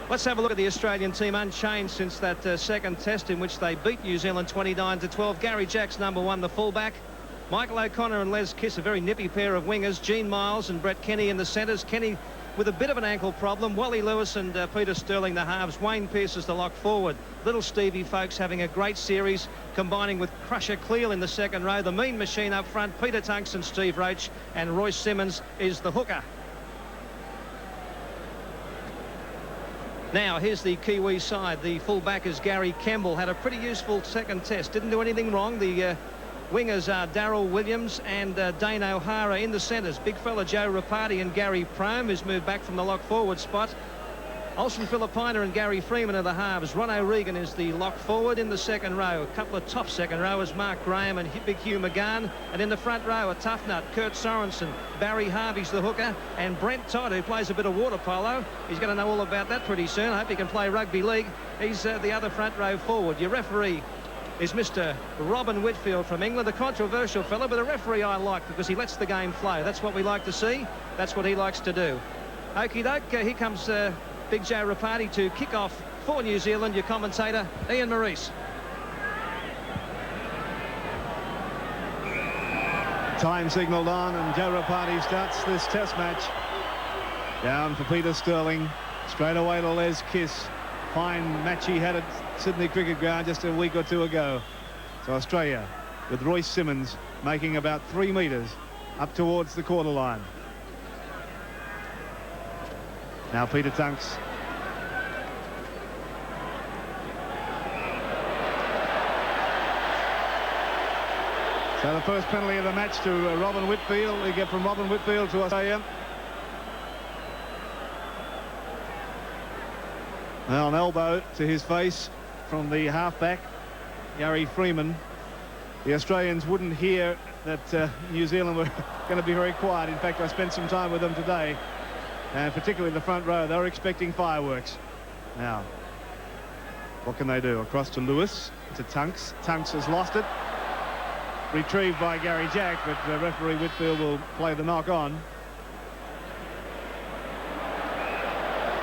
Let's have a look at the Australian team, unchanged since that second test in which they beat New Zealand 29-12. Gary Jack's number 1, the fullback. Michael O'Connor and Les Kiss, a very nippy pair of wingers. Gene Miles and Brett Kenny in the centres. Kenny with a bit of an ankle problem. Wally Lewis and Peter Sterling the halves. Wayne Pearce is the lock forward. Little Stevie Folks having a great series, combining with Crusher Cleal in the second row. The Mean Machine up front, Peter Tunks and Steve Roach, and Royce Simmons is the hooker. Now, here's the Kiwi side. The fullback is Gary Kemble. Had a pretty useful second test. Didn't do anything wrong. The wingers are Darryl Williams and Dane O'Hara in the centres. Big fella Joe Rapati and Gary Prome, who's moved back from the lock forward spot. Olsen Filipina and Gary Freeman are the halves. Ron O'Regan is the lock forward in the second row. A couple of top second rowers, Mark Graham and Big Hugh McGann. And in the front row, a tough nut, Kurt Sorensen. Barry Harvey's the hooker. And Brent Todd, who plays a bit of water polo. He's going to know all about that pretty soon. I hope he can play rugby league. He's the other front row forward. Your referee is Mr. Robin Whitfield from England, a controversial fellow, but a referee I like because he lets the game flow. That's what we like to see. That's what he likes to do. Okie doke, here comes Big Joe Rapati to kick off for New Zealand. Your commentator, Ian Maurice. Time signalled on, and Joe Rapati starts this test match. Down for Peter Sterling, straight away to Les Kiss. Fine match he had at Sydney Cricket Ground just a week or two ago. So Australia with Royce Simmons making about 3 metres up towards the quarter line. Now Peter Tunks. So the first penalty of the match to Robin Whitfield. We get from Robin Whitfield to Australia. Now an elbow to his face from the halfback, Gary Freeman. The Australians wouldn't hear that New Zealand were going to be very quiet. In fact, I spent some time with them today, and particularly the front row. They were expecting fireworks. Now, what can they do? Across to Lewis, to Tunks. Tunks has lost it. Retrieved by Gary Jack, but referee Whitfield will play the knock on.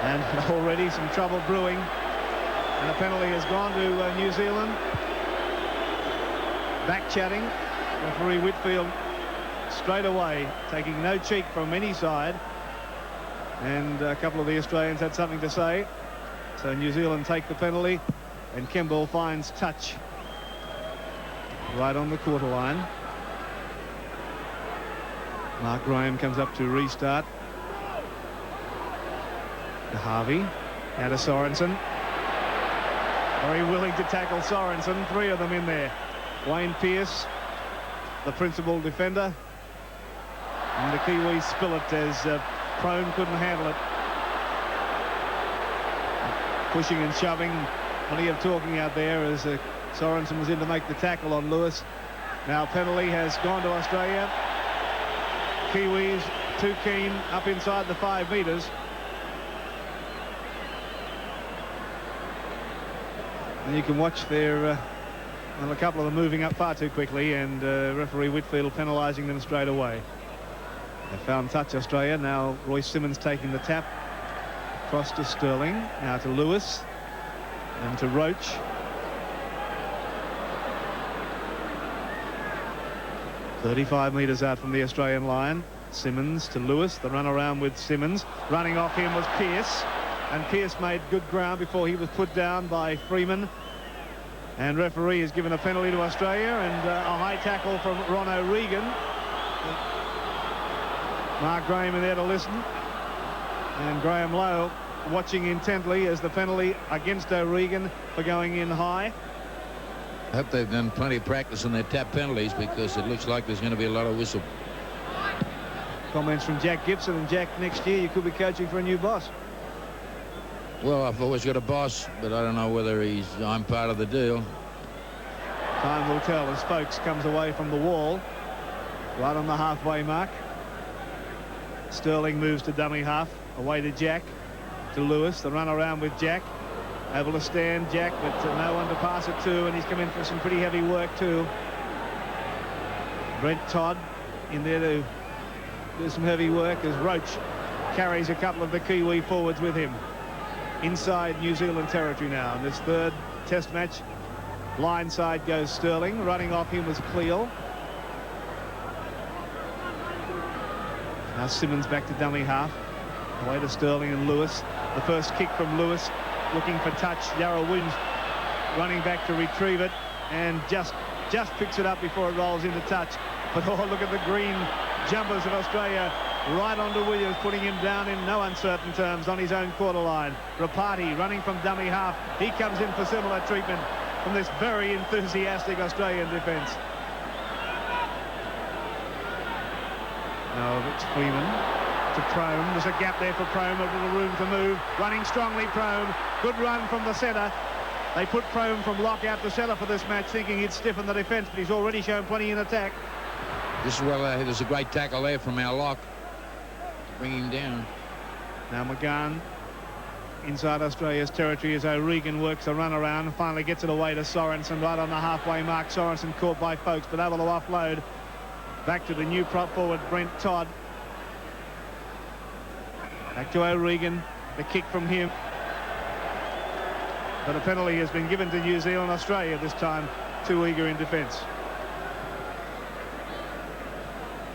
And already some trouble brewing. And a penalty has gone to New Zealand. Back chatting. Referee Whitfield straight away, taking no cheek from any side. And a couple of the Australians had something to say. So New Zealand take the penalty, and Kemble finds touch right on the quarter line. Mark Graham comes up to restart. To Harvey, now to Sorensen. Very willing to tackle Sorensen. 3 of them in there. Wayne Pearce, the principal defender. And the Kiwis spill it as Prone couldn't handle it. Pushing and shoving. Plenty of talking out there as Sorensen was in to make the tackle on Lewis. Now penalty has gone to Australia. Kiwis too keen up inside the 5 metres. And you can watch there, well, a couple of them moving up far too quickly, and referee Whitfield penalising them straight away. They found touch, Australia. Now Royce Simmons taking the tap. Across to Sterling. Now to Lewis. And to Roach. "35 metres out from the Australian line. Simmons to Lewis. The run around with Simmons. Running off him was Pearce. And Pearce made good ground before he was put down by Freeman. And referee has given a penalty to Australia, and a high tackle from Ron O'Regan. Mark Graham in there to listen. And Graham Lowe watching intently as the penalty against O'Regan for going in high. I hope they've done plenty of practice on their tap penalties, because it looks like there's going to be a lot of whistle. Comments from Jack Gibson. And Jack, next year you could be coaching for a new boss. Well, I've always got a boss, but I don't know whether I'm part of the deal. Time will tell as Folks comes away from the wall, right on the halfway mark. Sterling moves to dummy half, away to Jack, to Lewis. The run around with Jack, able to stand Jack, but no one to pass it to, and he's come in for some pretty heavy work too. Brent Todd in there to do some heavy work as Roach carries a couple of the Kiwi forwards with him. inside New Zealand territory now. In this third test match, line side goes Sterling. Running off him was Cleal. Now Simmons back to dummy half. Away to Sterling and Lewis. The first kick from Lewis, looking for touch. Daryl Williams running back to retrieve it, and just picks it up before it rolls into touch. But oh, look at the green jumpers of Australia right onto Williams, putting him down in no uncertain terms on his own quarter line. Rapati running from dummy half. He comes in for similar treatment from this very enthusiastic Australian defence. Now it's Freeman to Prome. There's a gap there for Prome, a little room to move. Running strongly, Prome. Good run from the centre. They put Prome from lock out to centre for this match, thinking he'd stiffen the defence, but he's already shown plenty in attack. This is well, there's a great tackle there from our lock to bring him down. Now McGann inside Australia's territory as O'Regan works a run around and finally gets it away to Sorensen right on the halfway mark. Sorensen caught by Folkes, but able to offload back to the new prop forward, Brent Todd. Back to O'Regan, the kick from him. But a penalty has been given to New Zealand. Australia this time too eager in defence.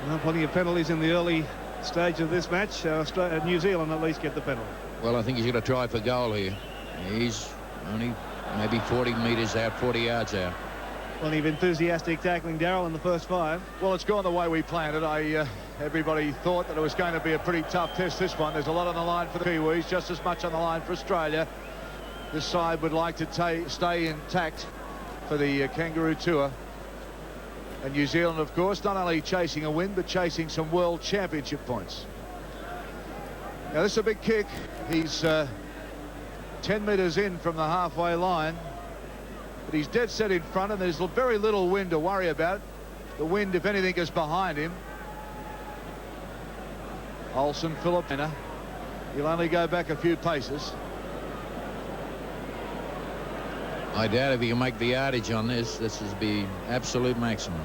Well, plenty of penalties in the early stage of this match. New Zealand at least get the penalty. Well, I think he's going to try for goal here. He's only maybe 40 metres out, 40 yards out. Plenty of enthusiastic tackling, Daryl, in the first 5. Well, it's gone the way we planned it. Everybody thought that it was going to be a pretty tough test, this one. There's a lot on the line for the Kiwis, just as much on the line for Australia. This side would like to stay intact for the Kangaroo Tour. And New Zealand, of course, not only chasing a win, but chasing some World Championship points. Now, this is a big kick. He's 10 metres in from the halfway line. But he's dead set in front, and there's very little wind to worry about. The wind, if anything, is behind him. Olsen, Filipina. He'll only go back a few paces. I doubt if he can make the yardage on this. This is the absolute maximum.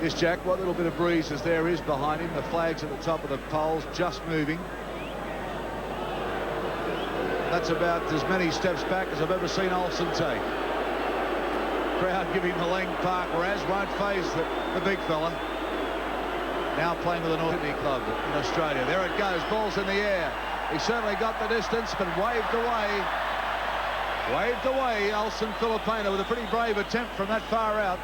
Yes, Jack, what little bit of breeze as there is behind him. The flags at the top of the poles just moving. That's about as many steps back as I've ever seen Olsen take. Crowd giving the Lang Park Raz, won't faze the big fella. Now playing with the North Sydney club in Australia. There it goes, ball's in the air. He certainly got the distance, but waved away. Waved away, Olsen Filipina, with a pretty brave attempt from that far out.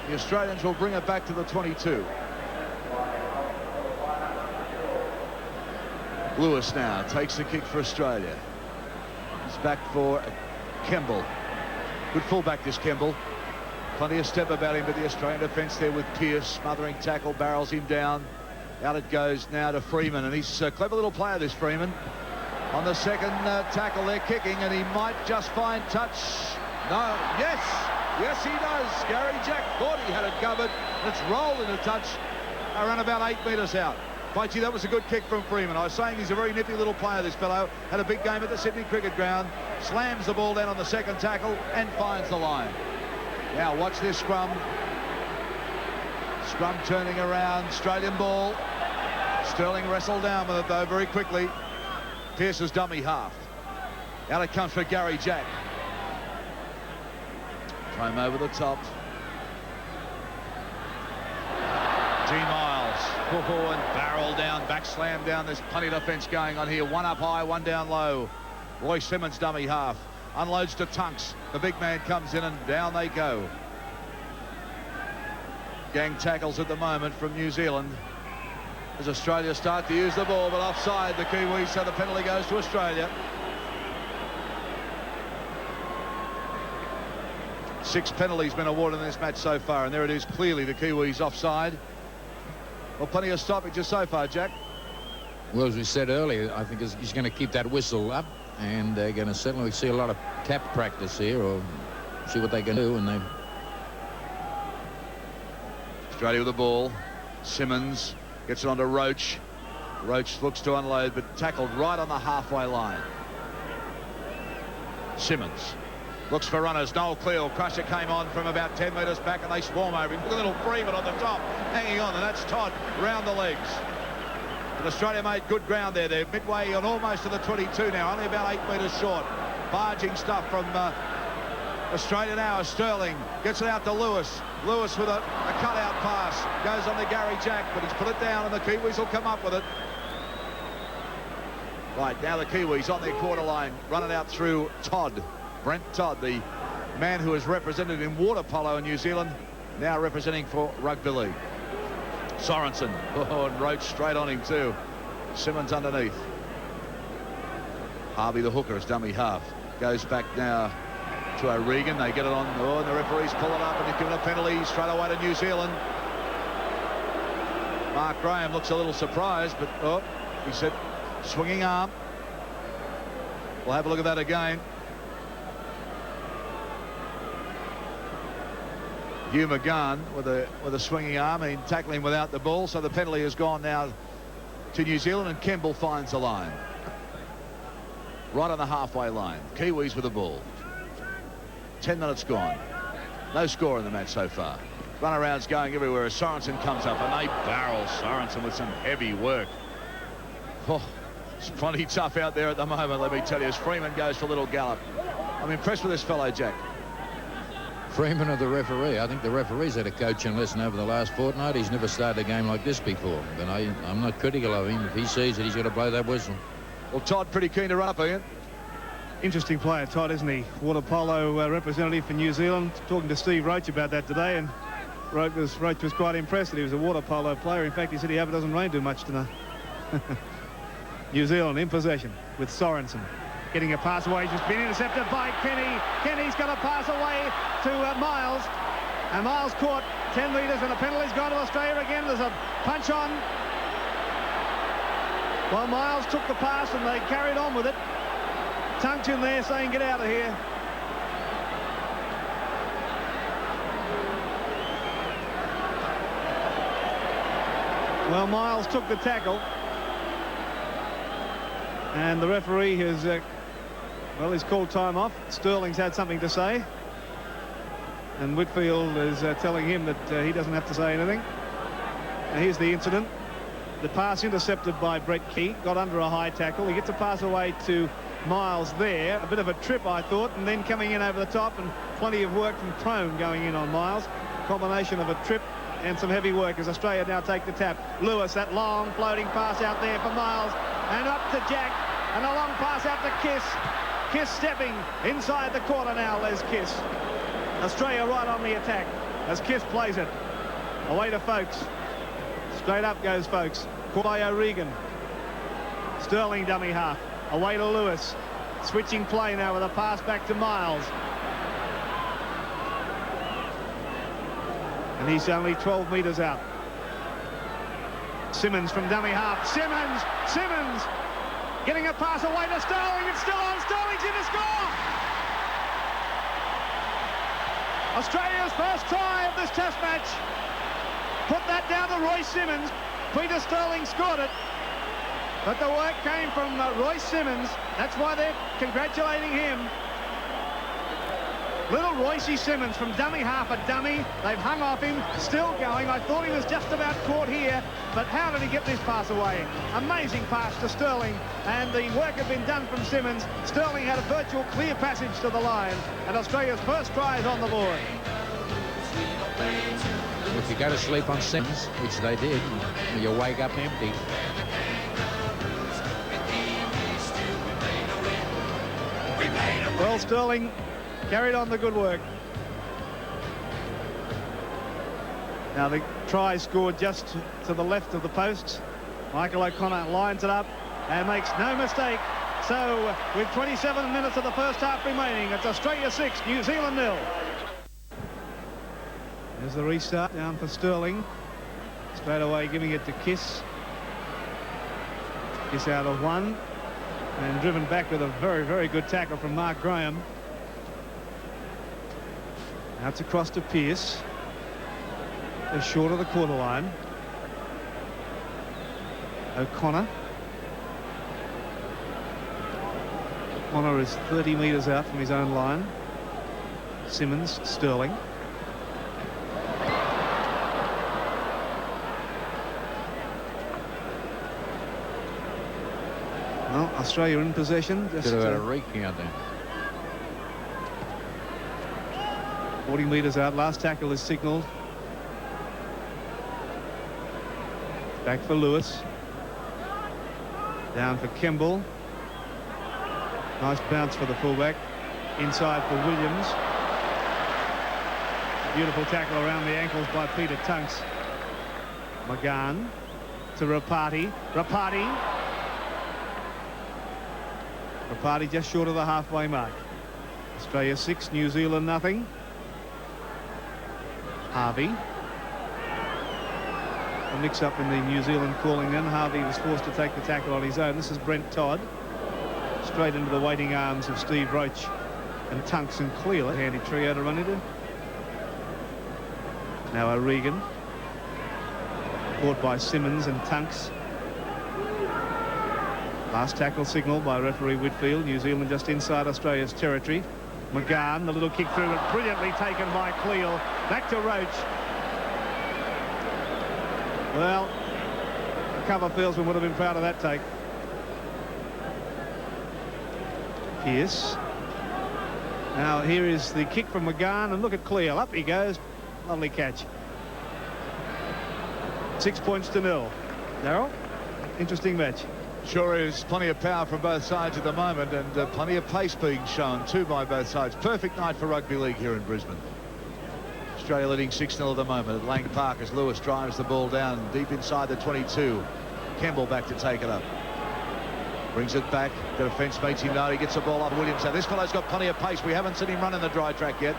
The Australians will bring it back to the 22. Lewis now takes the kick for Australia. He's back for Kemble. Good fullback, this Kemble. Plenty of step about him, but the Australian defence there with Pearce. Smothering tackle, barrels him down. Out it goes now to Freeman, and he's a clever little player, this Freeman. On the second tackle, they're kicking, and he might just find touch. No, yes, yes he does. Gary Jack thought he had it covered. It's rolled into touch around about 8 metres out. Poichy, that was a good kick from Freeman. I was saying he's a very nippy little player, this fellow. Had a big game at the Sydney Cricket Ground. Slams the ball down on the second tackle and finds the line. Now watch this scrum. Scrum turning around. Australian ball. Sterling wrestled down with it, though, very quickly. Pearce's dummy half. Out it comes for Gary Jack. Prome over the top. G. Miles. And barrel down, back slam down. There's plenty of defence going on here. One up high, one down low. Roy Simmons dummy half. Unloads to Tunks. The big man comes in and down they go. Gang tackles at the moment from New Zealand as Australia start to use the ball, but offside the Kiwis, so the penalty goes to Australia. 6 penalties been awarded in this match so far, and there it is, clearly the Kiwis offside. Well, plenty of stoppages so far, Jack. Well, as we said earlier, I think he's going to keep that whistle up, and they're going to certainly see a lot of tap practice here, or see what they can do. And they Australia with the ball. Simmons gets it onto Roach. Roach looks to unload, but tackled right on the halfway line. Simmons looks for runners. Noel Cleal. Crusher came on from about 10 metres back, and they swarm over him. Look at little Freeman on the top, hanging on, and that's Todd round the legs. But Australia made good ground there. They're midway on almost to the 22 now, only about 8 metres short. Barging stuff from Australia now. Sterling gets it out to Lewis. Lewis with a cut-out pass. Goes on to Gary Jack, but he's put it down and the Kiwis will come up with it. Right, now the Kiwis on their quarter line, running out through Todd. Brent Todd, the man who is represented in water polo in New Zealand, now representing for rugby league. Sorensen, oh, and Roach straight on him too. Simmons underneath. Harvey the hooker is dummy half. Goes back now to O'Regan. They get it on. Oh, and the referees pull it up and he's given a penalty straight away to New Zealand. Mark Graham looks a little surprised, but oh, he said swinging arm. We'll have a look at that again. Hugh McGann with a swinging arm and tackling without the ball, so the penalty has gone now to New Zealand, and Kemble finds the line. Right on the halfway line. Kiwis with the ball. 10 minutes gone. No score in the match so far. Runarounds going everywhere as Sorensen comes up, and they barrel Sorensen with some heavy work. Oh, it's plenty tough out there at the moment, let me tell you, as Freeman goes for a little gallop. I'm impressed with this fellow, Jack. Freeman or the referee? I think the referee's had a coaching lesson over the last fortnight. He's never started a game like this before. But I'm not critical of him. If he sees it, he's got to blow that whistle. Well, Todd pretty keen to run up, Ian. Interesting player, Todd, isn't he? Water polo representative for New Zealand. Talking to Steve Roach about that today, and Roach was quite impressed that he was a water polo player. In fact, he said he hope it doesn't rain too much tonight. New Zealand in possession with Sorensen. Getting a pass away, just been intercepted by Kenny. Kenny's got a pass away to Miles. And Miles caught 10 metres, and the penalty's gone to Australia again. There's a punch on. Well, Miles took the pass and they carried on with it. Tunked in there saying, get out of here. Well, Miles took the tackle. And the referee has, well, he's called time off. Sterling's had something to say. And Whitfield is telling him that he doesn't have to say anything. Now, here's the incident. The pass intercepted by Brett Key, got under a high tackle. He gets a pass away to Miles there. A bit of a trip, I thought, and then coming in over the top, and plenty of work from Prone going in on Miles. Combination of a trip and some heavy work as Australia now take the tap. Lewis, that long floating pass out there for Miles, and up to Jack, and a long pass out to Kiss. Kiss stepping inside the corner now, Les Kiss. Australia right on the attack as Kiss plays it. Away to Folkes. Straight up goes Folkes. Caught by O'Regan. Sterling dummy half. Away to Lewis. Switching play now with a pass back to Miles. And he's only 12 metres out. Simmons from dummy half. Simmons getting a pass away to Sterling. It's still on. Sterling's in to score. Australia's first try of this test match. Put that down to Royce Simmons. Peter Sterling scored it. But the work came from Royce Simmons. That's why they're congratulating him. Little Roycey Simmons from dummy half, a dummy. They've hung off him, still going. I thought he was just about caught here, but how did he get this pass away? Amazing pass to Sterling, and the work had been done from Simmons. Sterling had a virtual clear passage to the line, and Australia's first try is on the board. If you go to sleep on Simmons, which they did, you wake up empty. Well, Sterling carried on the good work. Now the try scored just to the left of the posts. Michael O'Connor lines it up and makes no mistake. So with 27 minutes of the first half remaining, it's Australia 6, New Zealand 0. There's the restart down for Sterling. Straight away giving it to Kiss. Kiss out of one. And driven back with a very, very good tackle from Mark Graham. Now it's across to Pearce. They're short of the quarter line. O'Connor. O'Connor is 30 metres out from his own line. Simmons, Sterling. Australia in possession. Could have had a recount there. 40 metres out. Last tackle is signalled. Back for Lewis. Down for Kemble. Nice bounce for the fullback. Inside for Williams. Beautiful tackle around the ankles by Peter Tunks. McGann to Rapati. Rapati just short of the halfway mark. Australia 6, New Zealand nothing. Harvey. A mix-up in the New Zealand calling then. Harvey was forced to take the tackle on his own. This is Brent Todd. Straight into the waiting arms of Steve Roach and Tunks and Cleal. Handy trio to run into. Now O'Regan. Caught by Simmons and Tunks. Last tackle signal by referee Whitfield. New Zealand just inside Australia's territory. McGann, the little kick through, but brilliantly taken by Cleal. Back to Roach. Well, a cover fieldsman would have been proud of that take. Pearce. Now here is the kick from McGann, and look at Cleal. Up he goes. Lovely catch. 6 points to 0. Darryl, interesting match. Sure is. Plenty of power from both sides at the moment, and plenty of pace being shown too by both sides. Perfect night for rugby league here in Brisbane. Australia leading 6-0 at the moment at Lang Park as Lewis drives the ball down deep inside the 22. Kemble back to take it up. Brings it back. The defence makes him know. He gets the ball up. Williams. Now this fellow's got plenty of pace. We haven't seen him run in the dry track yet.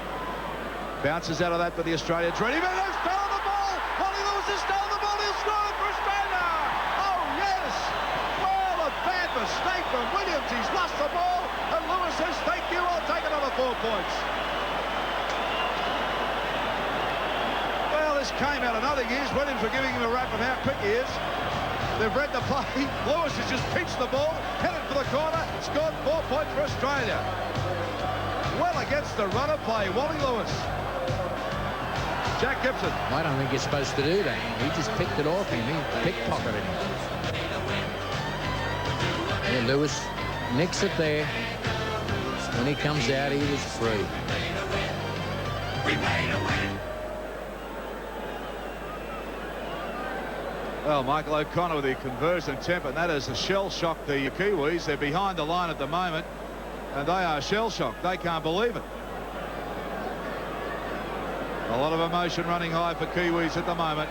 Bounces out of that, but the Australians ready. But they've stolen the ball. Wally Lewis has stolen the ball. He'll score it for Australia. Oh yes. Well, a bad mistake from Williams. He's lost the ball, and Lewis says, "Thank you. I'll take another 4 points." Well, this came out of nothing. Here's Williams for giving him a rap of how quick he is. They've read the play. Lewis has just pitched the ball, headed for the corner, scored 4 points for Australia. Well against the runner play, Wally Lewis. Jack Gibson. I don't think you're supposed to do that. He just picked it off him. He pickpocketed him. Yeah, Lewis nicks it there. When he comes out, he was free. Well, Michael O'Connor with the conversion temper, and that is a shell shock the Kiwis. They're behind the line at the moment, and they are shell shocked. They can't believe it. A lot of emotion running high for Kiwis at the moment.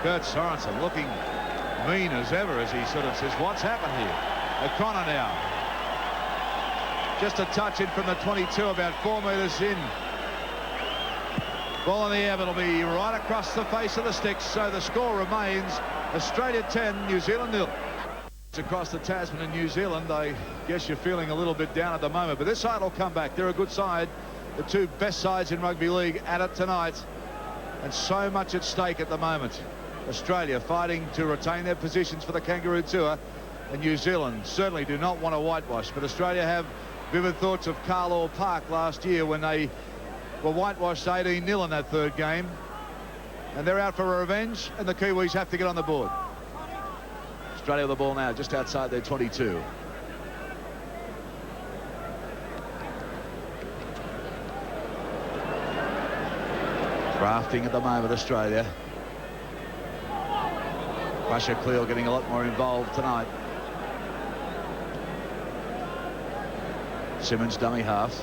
Kurt Sorensen looking mean as ever as he sort of says, what's happened here? O'Connor now. Just a touch in from the 22, about 4 metres in. Ball in the air, but it'll be right across the face of the sticks, so the score remains Australia 10, New Zealand 0. It's across the Tasman and New Zealand. I guess you're feeling a little bit down at the moment, but this side will come back. They're a good side. The two best sides in rugby league at it tonight, and so much at stake at the moment. Australia fighting to retain their positions for the Kangaroo Tour, and New Zealand certainly do not want to whitewash, but Australia have vivid thoughts of Carlaw Park last year when they were whitewashed 18-0 in that third game, and they're out for revenge, and the Kiwis have to get on the board. Australia with the ball now just outside their 22. Drafting at the moment, Australia. Russia Cleal getting a lot more involved tonight. Simmons dummy half.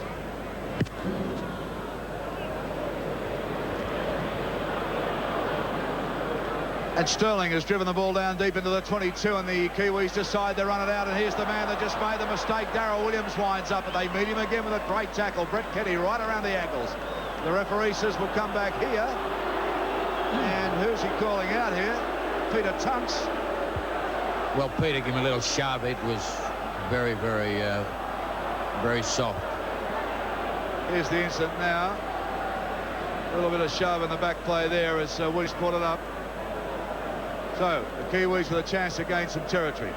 And Sterling has driven the ball down deep into the 22, and the Kiwis decide to run it out, and here's the man that just made the mistake. Darryl Williams winds up, and they meet him again with a great tackle. Brett Kenny right around the ankles. The referee says we'll come back here. And who's he calling out here? Peter Tunks. Well, Peter gave him a little shove. It was very, very, very soft. Here's the incident now. A little bit of shove in the back play there as Williams brought it up. So the Kiwis with a chance to gain some territory.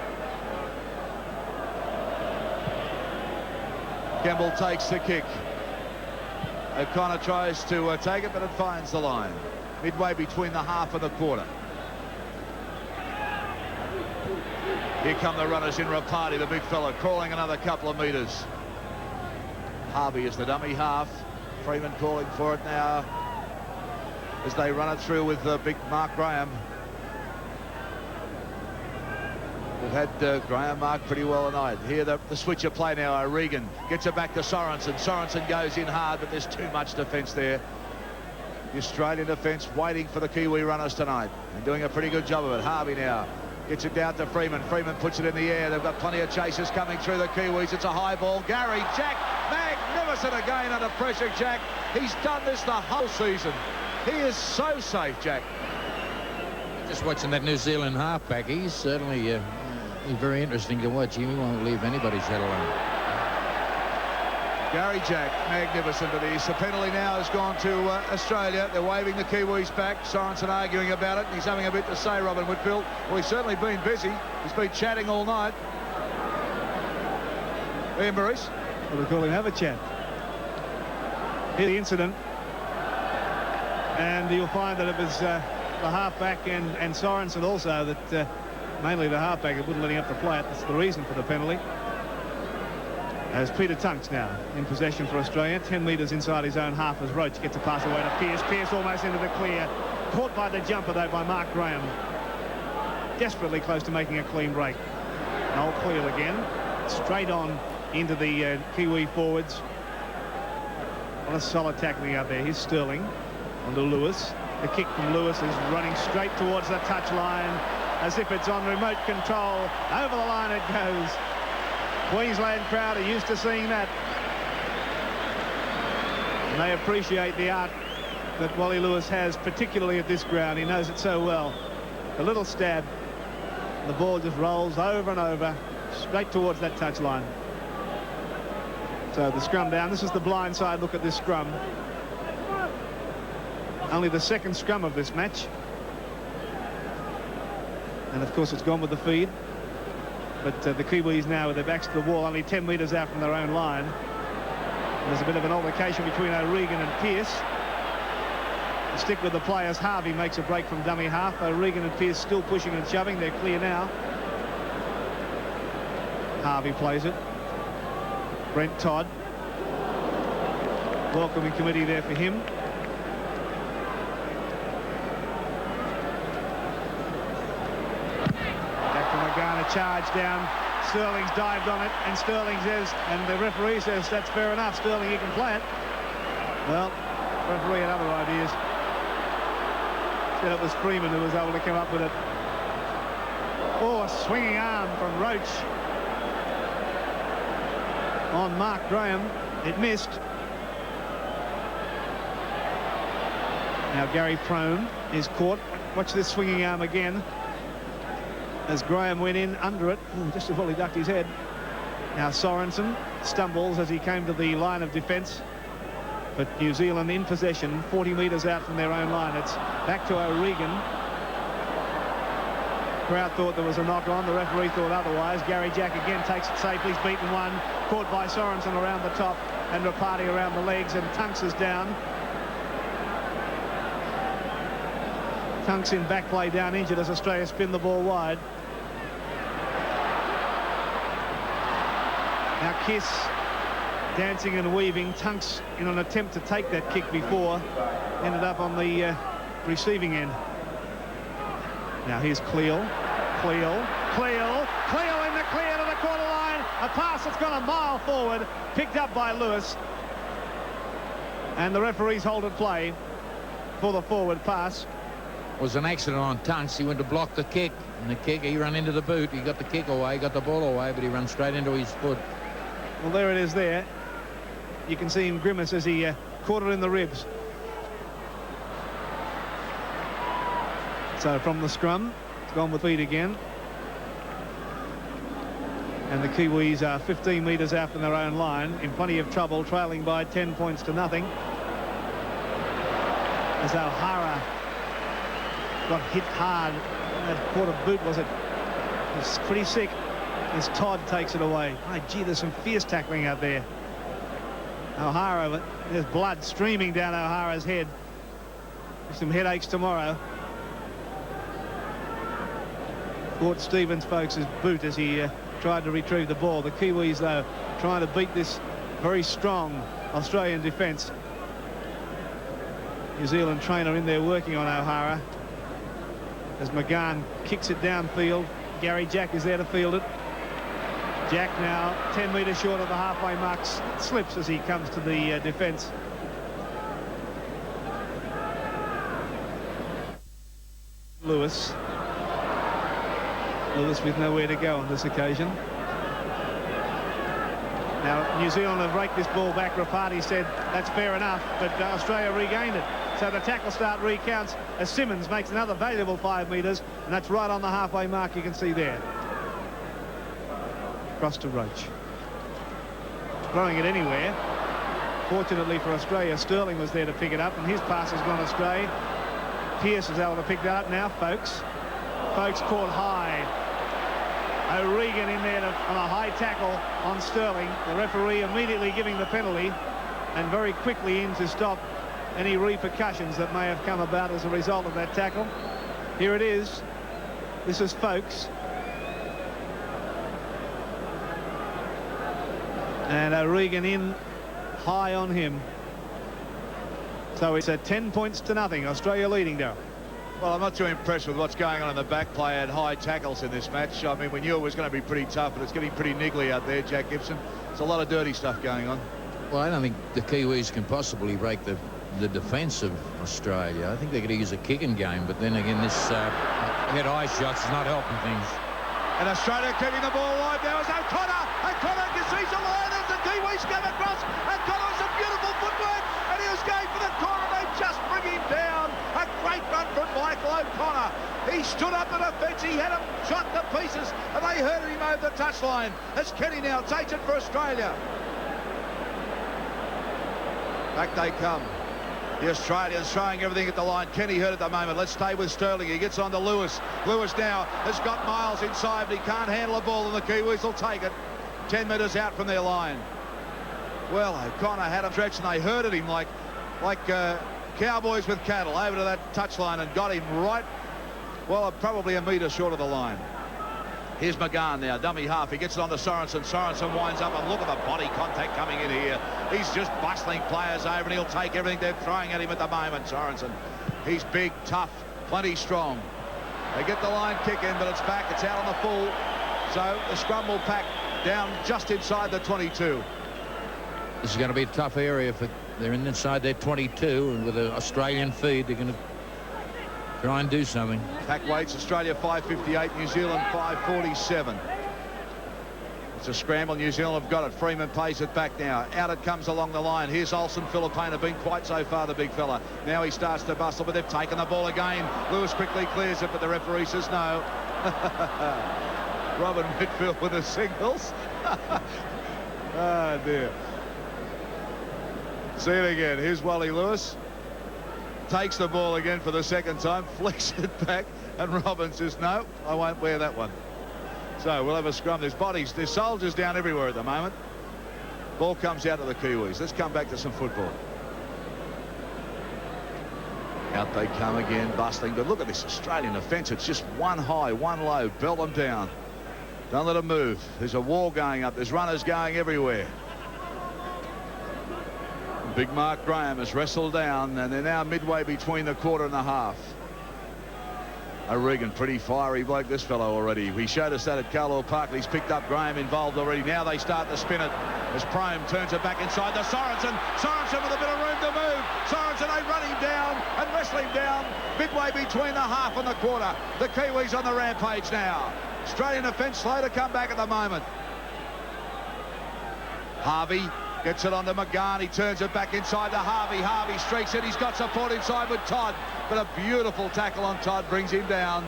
Kemble takes the kick. O'Connor tries to take it, but it finds the line. Midway between the half and the quarter. Here come the runners in Rapati, the big fella, crawling another couple of metres. Harvey is the dummy half. Freeman calling for it now as they run it through with big Mark Graham. We've had Graham marked pretty well tonight. Here the switcher play now. O'Regan gets it back to Sorensen. Sorensen goes in hard, but there's too much defence there. The Australian defence waiting for the Kiwi runners tonight and doing a pretty good job of it. Harvey now gets it down to Freeman. Freeman puts it in the air. They've got plenty of chasers coming through the Kiwis. It's a high ball. Gary Jack, magnificent again under pressure, Jack. He's done this the whole season. He is so safe, Jack. Just watching that New Zealand halfback, he's certainly he's very interesting to watch. He won't leave anybody's head alone. Gary Jack, magnificent it is. The penalty now has gone to Australia. They're waving the Kiwis back. Sorensen arguing about it. He's having a bit to say, Robin Whitfield. Well, he's certainly been busy. He's been chatting all night. Ian Maurice. Well, they call him have a chat. Here's the incident. And you'll find that it was the halfback and Sorensen also that mainly the halfback wouldn't let him up to play it. That's the reason for the penalty. As Peter Tunks now in possession for Australia, 10 metres inside his own half as Roach gets a pass away to Pearce. Pearce almost into the clear. Caught by the jumper though by Mark Graham. Desperately close to making a clean break. Noel Cleal again. Straight on into the Kiwi forwards. What a solid tackling out there. Here's Sterling onto Lewis. The kick from Lewis is running straight towards the touch line as if it's on remote control. Over the line it goes. Queensland crowd are used to seeing that. And they appreciate the art that Wally Lewis has, particularly at this ground. He knows it so well. A little stab. The ball just rolls over and over, straight towards that touch line. So the scrum down. This is the blind side look at this scrum. Only the second scrum of this match. And of course it's gone with the feed. But the Kiwis now with their backs to the wall, only 10 metres out from their own line. And there's a bit of an altercation between O'Regan and Pearce. To stick with the players, Harvey makes a break from dummy half. O'Regan and Pearce still pushing and shoving. They're clear now. Harvey plays it. Brent Todd. Welcoming committee there for him. Garner charge down. Sterling's dived on it, and Sterling says, and the referee says that's fair enough. Sterling, you can play it. Well, referee had other ideas. Said it was Freeman who was able to come up with it. Oh, a swinging arm from Roach on Mark Graham. It missed. Now Gary Prone is caught. Watch this swinging arm again. As Graham went in under it, just as well he ducked his head. Now Sorensen stumbles as he came to the line of defence. But New Zealand in possession, 40 metres out from their own line. It's back to O'Regan. Crowd thought there was a knock on. The referee thought otherwise. Gary Jack again takes it safely. He's beaten one. Caught by Sorensen around the top and Rapati around the legs. And Tunks is down. Tunks in back play down injured as Australia spin the ball wide. Now Kiss dancing and weaving. Tunks in an attempt to take that kick before ended up on the receiving end. Now here's Cleal. Cleal in the clear to the quarter line. A pass that's gone a mile forward, picked up by Lewis. And the referees hold at play for the forward pass. Was an accident on Tunks. He went to block the kick, and the kick, he ran into the boot. He got the kick away, got the ball away, but he ran straight into his foot. Well, there it is there. You can see him grimace as he caught it in the ribs. So from the scrum, it's gone with feet again. And the Kiwis are 15 metres out from their own line, in plenty of trouble, trailing by 10 points to nothing. As O'Hara got hit hard. That quarter boot, was it? It's pretty sick as Todd takes it away. My gee, there's some fierce tackling out there. O'Hara, there's blood streaming down O'Hara's head. Some headaches tomorrow. caught Stevens Folks' boot as he tried to retrieve the ball. The Kiwis, though, trying to beat this very strong Australian defence. New Zealand trainer in there working on O'Hara as McGahn kicks it downfield. Gary Jack is there to field it. Jack now 10 metres short of the halfway mark, slips as he comes to the defence. Lewis with nowhere to go on this occasion. Now New Zealand have raked this ball back. Rapati said that's fair enough, but Australia regained it. So the tackle start recounts as Simmons makes another valuable 5 metres, and that's right on the halfway mark, you can see there. Across to Roach. Throwing it anywhere. Fortunately for Australia, Sterling was there to pick it up, and his pass has gone astray. Pearce is able to pick that up now. Folks caught high. O'Regan in there on a high tackle on Sterling. The referee immediately giving the penalty and very quickly in to stop any repercussions that may have come about as a result of that tackle. Here it is. This is Folks. And O'Regan in high on him. So it's at 10 points to nothing. Australia leading, Darryl. Well, I'm not too impressed with what's going on in the back. Play had high tackles in this match. I mean, we knew it was going to be pretty tough, but it's getting pretty niggly out there, Jack Gibson. There's a lot of dirty stuff going on. Well, I don't think the Kiwis can possibly break the defence of Australia. I think they're going to use a kicking game, but then again, this head eye shots is not helping things. And Australia keeping the ball alive now is O'Connor. O'Connor sees a line as the Kiwis come across. O'Connor's a beautiful footwork, and he was going for the corner. They just bring him down. A great run from Michael O'Connor. He stood up in a fence. He had him shot to pieces, and they herded him over the touchline as Kenny now takes it for Australia. Back they come. The Australians throwing everything at the line. Kenny hurt at the moment. Let's stay with Sterling. He gets on to Lewis. Lewis now has got Miles inside, but he can't handle the ball, and the Kiwis will take it 10 metres out from their line. Well, O'Connor had him stretched, and they herded him like cowboys with cattle over to that touchline and got him right, well, probably a metre short of the line. Here's McGahn now, dummy half. He gets it on to Sorensen. Sorensen winds up, and look at the body contact coming in here. He's just bustling players over, and he'll take everything they're throwing at him at the moment, Sorensen. He's big, tough, plenty strong. They get the line kick in, but it's back. It's out on the full. So the scrum will pack down just inside the 22. This is going to be a tough area for they're inside their 22, and with an Australian feed, they're going to try and do something. Pack weights, Australia 5.58, New Zealand 5.47. It's a scramble. New Zealand have got it. Freeman plays it back now. Out it comes along the line. Here's Olsen. Philippine been quite so far, the big fella. Now he starts to bustle, but they've taken the ball again. Lewis quickly clears it, but the referee says no. Robin Whitfield with the signals. Oh, dear. See it again. Here's Wally Lewis. Takes the ball again for the second time, flicks it back, and Robin says, no, I won't wear that one. So we'll have a scrum. There's soldiers down everywhere at the moment. Ball comes out to the Kiwis. Let's come back to some football. Out they come again, bustling. But look at this Australian offence. It's just one high, one low. Belt them down. Don't let them move. There's a wall going up. There's runners going everywhere. Big Mark Graham has wrestled down, and they're now midway between the quarter and the half. O'Regan, pretty fiery bloke, this fellow already. He showed us that at Carlisle Park. He's picked up Graham involved already. Now they start to spin it as Prome turns it back inside to Sorensen. Sorensen with a bit of room to move. Sorensen, they run him down and wrestle him down midway between the half and the quarter. The Kiwis on the rampage now. Australian defence slow to come back at the moment. Harvey gets it on to McGahn. He turns it back inside to Harvey. Harvey streaks it. He's got support inside with Todd. But a beautiful tackle on Todd brings him down.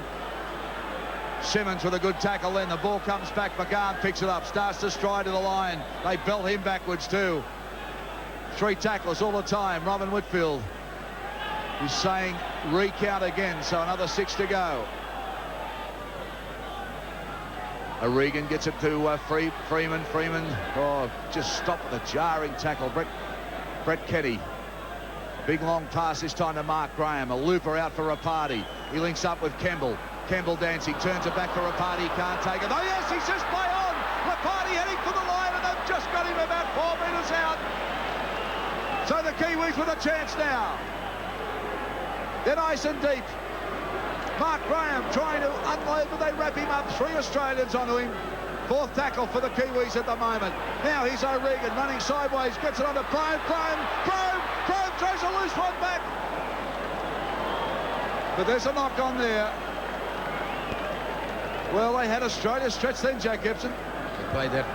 Simmons with a good tackle then. The ball comes back. McGahn picks it up. Starts to stride to the line. They belt him backwards too. 3 tacklers all the time. Robin Whitfield is saying recount again. So another 6 to go. O'Regan gets it to Freeman. Freeman, oh, just stopped the jarring tackle. Brett Kenny. Big long pass this time to Mark Graham. A looper out for Rapati. He links up with Kemble. Campbell dancing, turns it back for Rapati, can't take it. Oh yes, he says play on. Rapati heading for the line, and they've just got him about 4 metres out. So the Kiwis with a chance now. They're nice and deep. Mark Graham trying to unload, but they wrap him up. 3 Australians onto him. 4th tackle for the Kiwis at the moment. Now here's O'Regan running sideways, gets it onto Crome throws a loose one back. But there's a knock on there. Well, they had Australia stretch then, Jack Gibson. They played that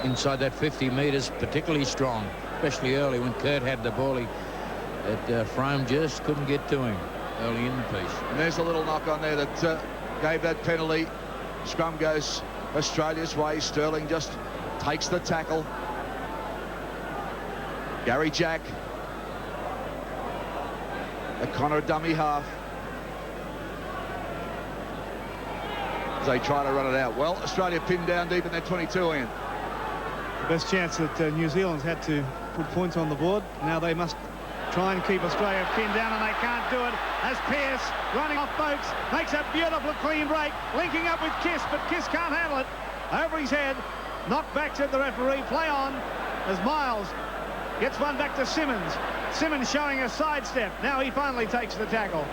inside that 50 metres particularly strong, especially early when Kurt had the ball. Frome just couldn't get to him early in the piece. And there's a little knock on there that gave that penalty. Scrum goes Australia's way. Sterling just takes the tackle. Gary Jack. O'Connor dummy half. As they try to run it out. Well, Australia pinned down deep in their 22, Ian. The best chance that New Zealand's had to put points on the board. Now they must try and keep Australia pinned down, and they can't do it as Pearce, running off Folkes, makes a beautiful clean break, linking up with Kiss, but Kiss can't handle it. Over his head, knocked back, said the referee. Play on as Miles gets one back to Simmons. Simmons showing a sidestep. Now he finally takes the tackle.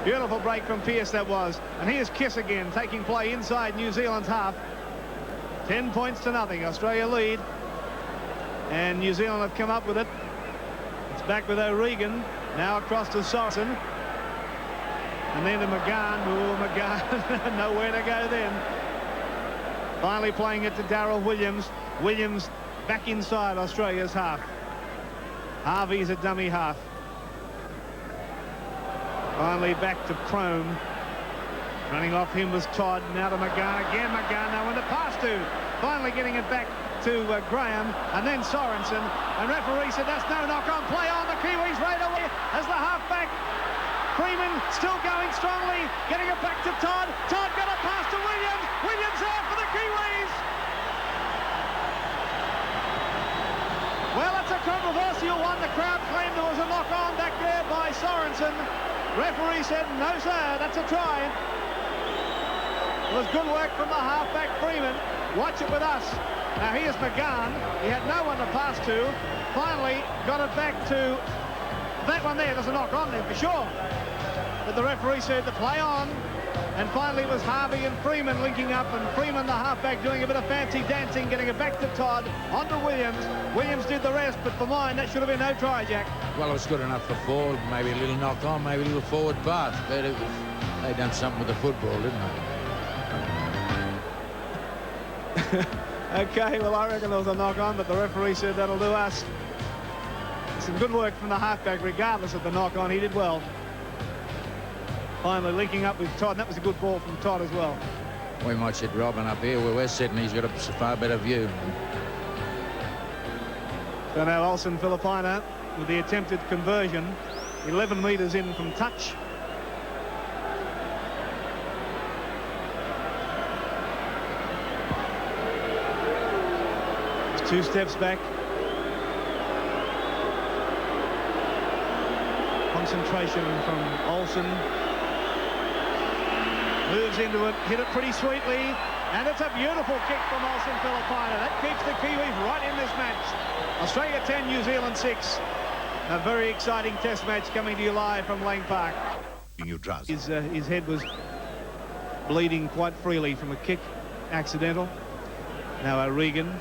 Beautiful break from Pearce that was. And here's Kiss again, taking play inside New Zealand's half. 10 points to nothing. Australia lead. And New Zealand have come up with it. It's back with O'Regan. Now across to Sorensen. And then to McGahn. Oh, McGahn. Nowhere to go then. Finally playing it to Darryl Williams. Williams back inside Australia's half. Harvey's a dummy half. Finally back to Crome. Running off him was Todd. Now to McGahn again. McGahn, no one to pass to. Finally getting it back to Graham, and then Sorensen. And referee said that's no knock on. Play on. The Kiwis right away as the halfback. Freeman still going strongly. Getting it back to Todd. Todd got a pass to Williams. Williams out for the Kiwis. Well, it's a controversial one. The crowd claimed there was a knock on back there by Sorensen. Referee said, no, sir, that's a try. It was good work from the halfback Freeman. Watch it with us. Now, here's McGahn. He had no one to pass to. Finally got it back to that one there. There's a knock on there for sure. But the referee said to play on. And finally it was Harvey and Freeman linking up, and Freeman, the halfback, doing a bit of fancy dancing, getting it back to Todd, onto Williams. Williams did the rest, but for mine, that should have been no try, Jack. Well, it was good enough for forward, maybe a little knock on, maybe a little forward pass, but it was, they done something with the football, didn't they? Okay, well, I reckon there was a knock on, but the referee said that'll do us. Some good work from the halfback, regardless of the knock on. He did well. Finally linking up with Todd. That was a good ball from Todd as well. We might sit Robin up here where we're sitting. He's got a far better view. So now Olsen Filipina with the attempted conversion. 11 metres in from touch. It's 2 steps back. Concentration from Olsen. Moves into it, hit it pretty sweetly, and it's a beautiful kick from Olsen Filipina. That keeps the Kiwis right in this match. Australia 10, New Zealand 6. A very exciting test match coming to you live from Lang Park. His head was bleeding quite freely from a kick, accidental. Now O'Regan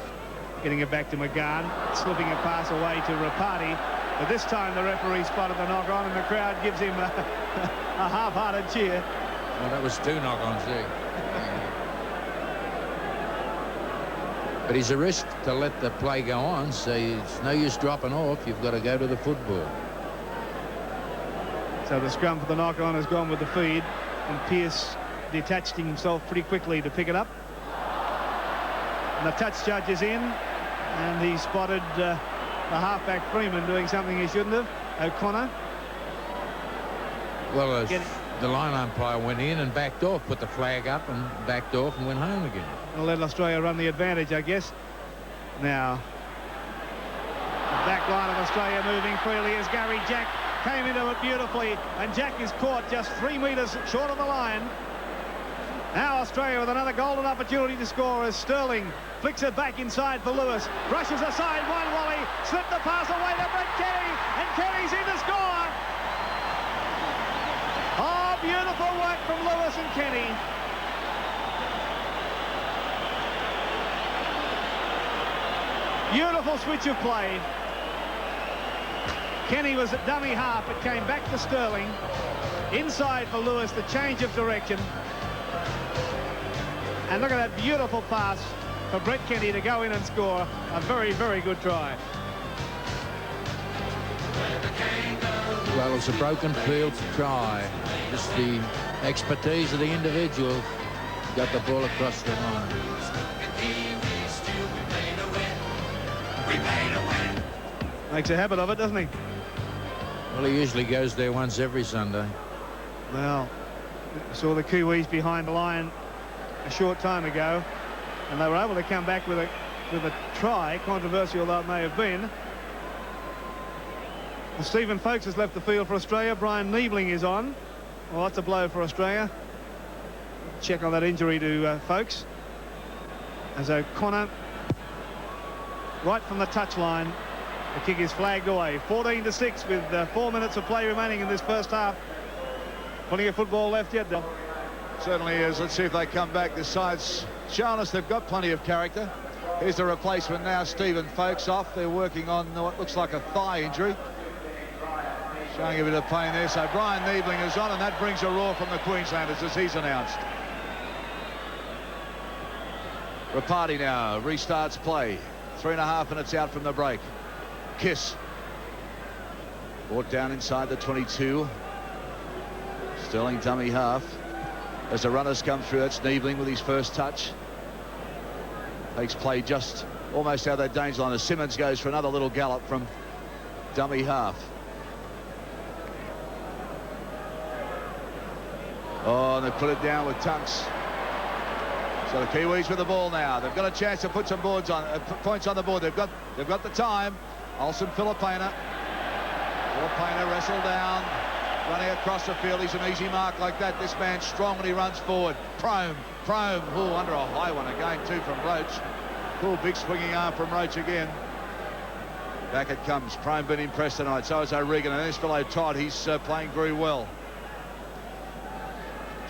getting it back to McGahn, slipping a pass away to Rapati. But this time the referee spotted the knock on, and the crowd gives him a half-hearted cheer. Well, that was 2 knock-ons there. But he's a risk to let the play go on, so it's no use dropping off. You've got to go to the football. So the scrum for the knock-on has gone with the feed, and Pearce detached himself pretty quickly to pick it up. And the touch judge is in, and he spotted the halfback Freeman doing something he shouldn't have. O'Connor. Well, the line umpire went in and backed off, put the flag up and backed off and went home again. I'll let Australia run the advantage, I guess. Now, the back line of Australia moving freely as Gary Jack came into it beautifully, and Jack is caught just 3 metres short of the line. Now Australia with another golden opportunity to score as Sterling flicks it back inside for Lewis. Rushes aside one, Wally, slipped the pass away to Brett Kenny, and Kenny's in to score. Oh, beautiful work from Lewis and Kenny. Beautiful switch of play. Kenny was at dummy half. It came back to Sterling. Inside for Lewis, the change of direction. And look at that beautiful pass for Brett Kenny to go in and score. A very, very good try. Well, it's a broken field try. Just the expertise of the individual got the ball across the line. Makes a habit of it, doesn't he? Well, he usually goes there once every Sunday. Well, saw the Kiwis behind the line a short time ago, and they were able to come back with a try, controversial though it may have been. And Stephen Folkes has left the field for Australia. Brian Niebling is on. Well, that's a blow for Australia. Check on that injury to Folkes. As O'Connor, right from the touchline, the kick is flagged away. 14-6 with 4 minutes of play remaining in this first half. Plenty of football left yet, Del. Certainly is. Let's see if they come back. The side's shown us they've got plenty of character. Here's the replacement now, Stephen Folkes off. They're working on what looks like a thigh injury. Showing a bit of pain there. So Brian Niebling is on, and that brings a roar from the Queenslanders as he's announced. Rapati now restarts play. 3.5 minutes out from the break. Kiss. Brought down inside the 22. Sterling dummy half. As the runners come through, it's Niebling with his first touch. Takes play just almost out of that danger line as Simmons goes for another little gallop from dummy half. Oh, and they put it down with Tunks. So the Kiwis with the ball now. They've got a chance to put some points on the board. They've got the time. Olsen Filipina. Filipina wrestled down, running across the field. He's an easy mark like that. This man's strong when he runs forward. Prome. Oh, under a high one again too from Roach. Cool big swinging arm from Roach again. Back it comes. Prome been impressed tonight. So is O'Regan, and this fellow Todd. He's playing very well.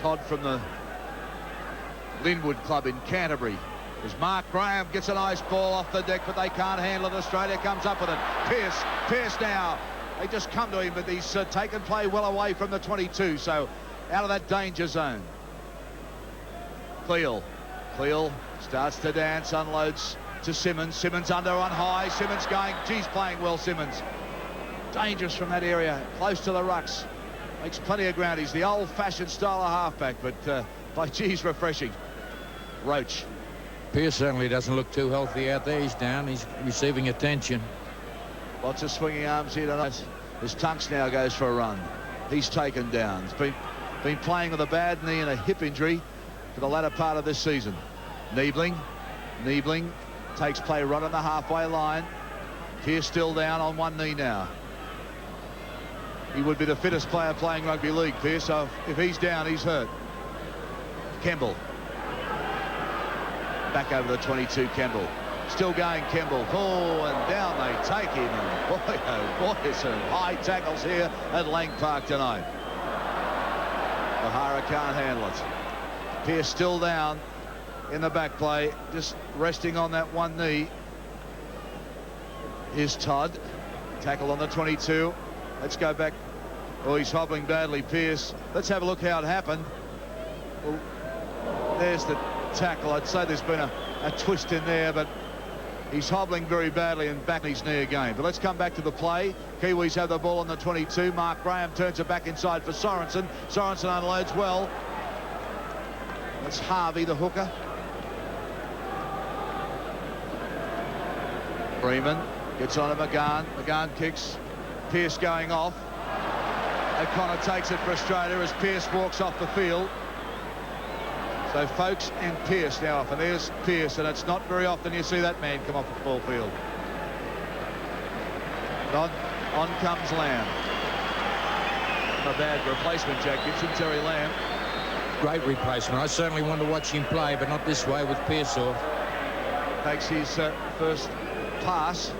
Todd from the Linwood Club in Canterbury. As Mark Graham gets a nice ball off the deck, but they can't handle it. Australia comes up with it. Pearce now. They just come to him, but he's taken play well away from the 22, so out of that danger zone. Cleal starts to dance, unloads to Simmons. Simmons under on high. Simmons going, geez, playing well, Simmons. Dangerous from that area, close to the rucks. Makes plenty of ground. He's the old-fashioned style of halfback, but by geez, refreshing. Roach. Pearce certainly doesn't look too healthy out there. He's down. He's receiving attention. Lots of swinging arms here tonight. As Tunks now goes for a run. He's taken down. He's been playing with a bad knee and a hip injury for the latter part of this season. Niebling takes play right on the halfway line. Pearce still down on one knee now. He would be the fittest player playing rugby league, Pearce, so if he's down, he's hurt. Kemble. Back over the 22, Kemble. Still going, Kemble. Oh, and down they take him. And boy, oh boy, some high tackles here at Lang Park tonight. O'Hara can't handle it. Pearce still down in the back play, just resting on that one knee. Here's Todd. Tackle on the 22. Let's go back. Oh, he's hobbling badly, Pearce. Let's have a look how it happened. Well, there's the tackle. I'd say there's been a twist in there, but he's hobbling very badly and back his knee again. But let's come back to the play. Kiwis have the ball on the 22. Mark Graham turns it back inside for Sorensen. Sorensen unloads well. That's Harvey, the hooker. Freeman gets on to McGahn. McGahn kicks. Pearce going off. O'Connor takes it for Australia as Pearce walks off the field. So Folkes and Pearce now off, and there's Pearce, and it's not very often you see that man come off the ball field. On comes Lamb. a bad replacement, Jack Gibson. Terry Lamb. Great replacement. I certainly want to watch him play, but not this way with Pearsall. Takes his first pass.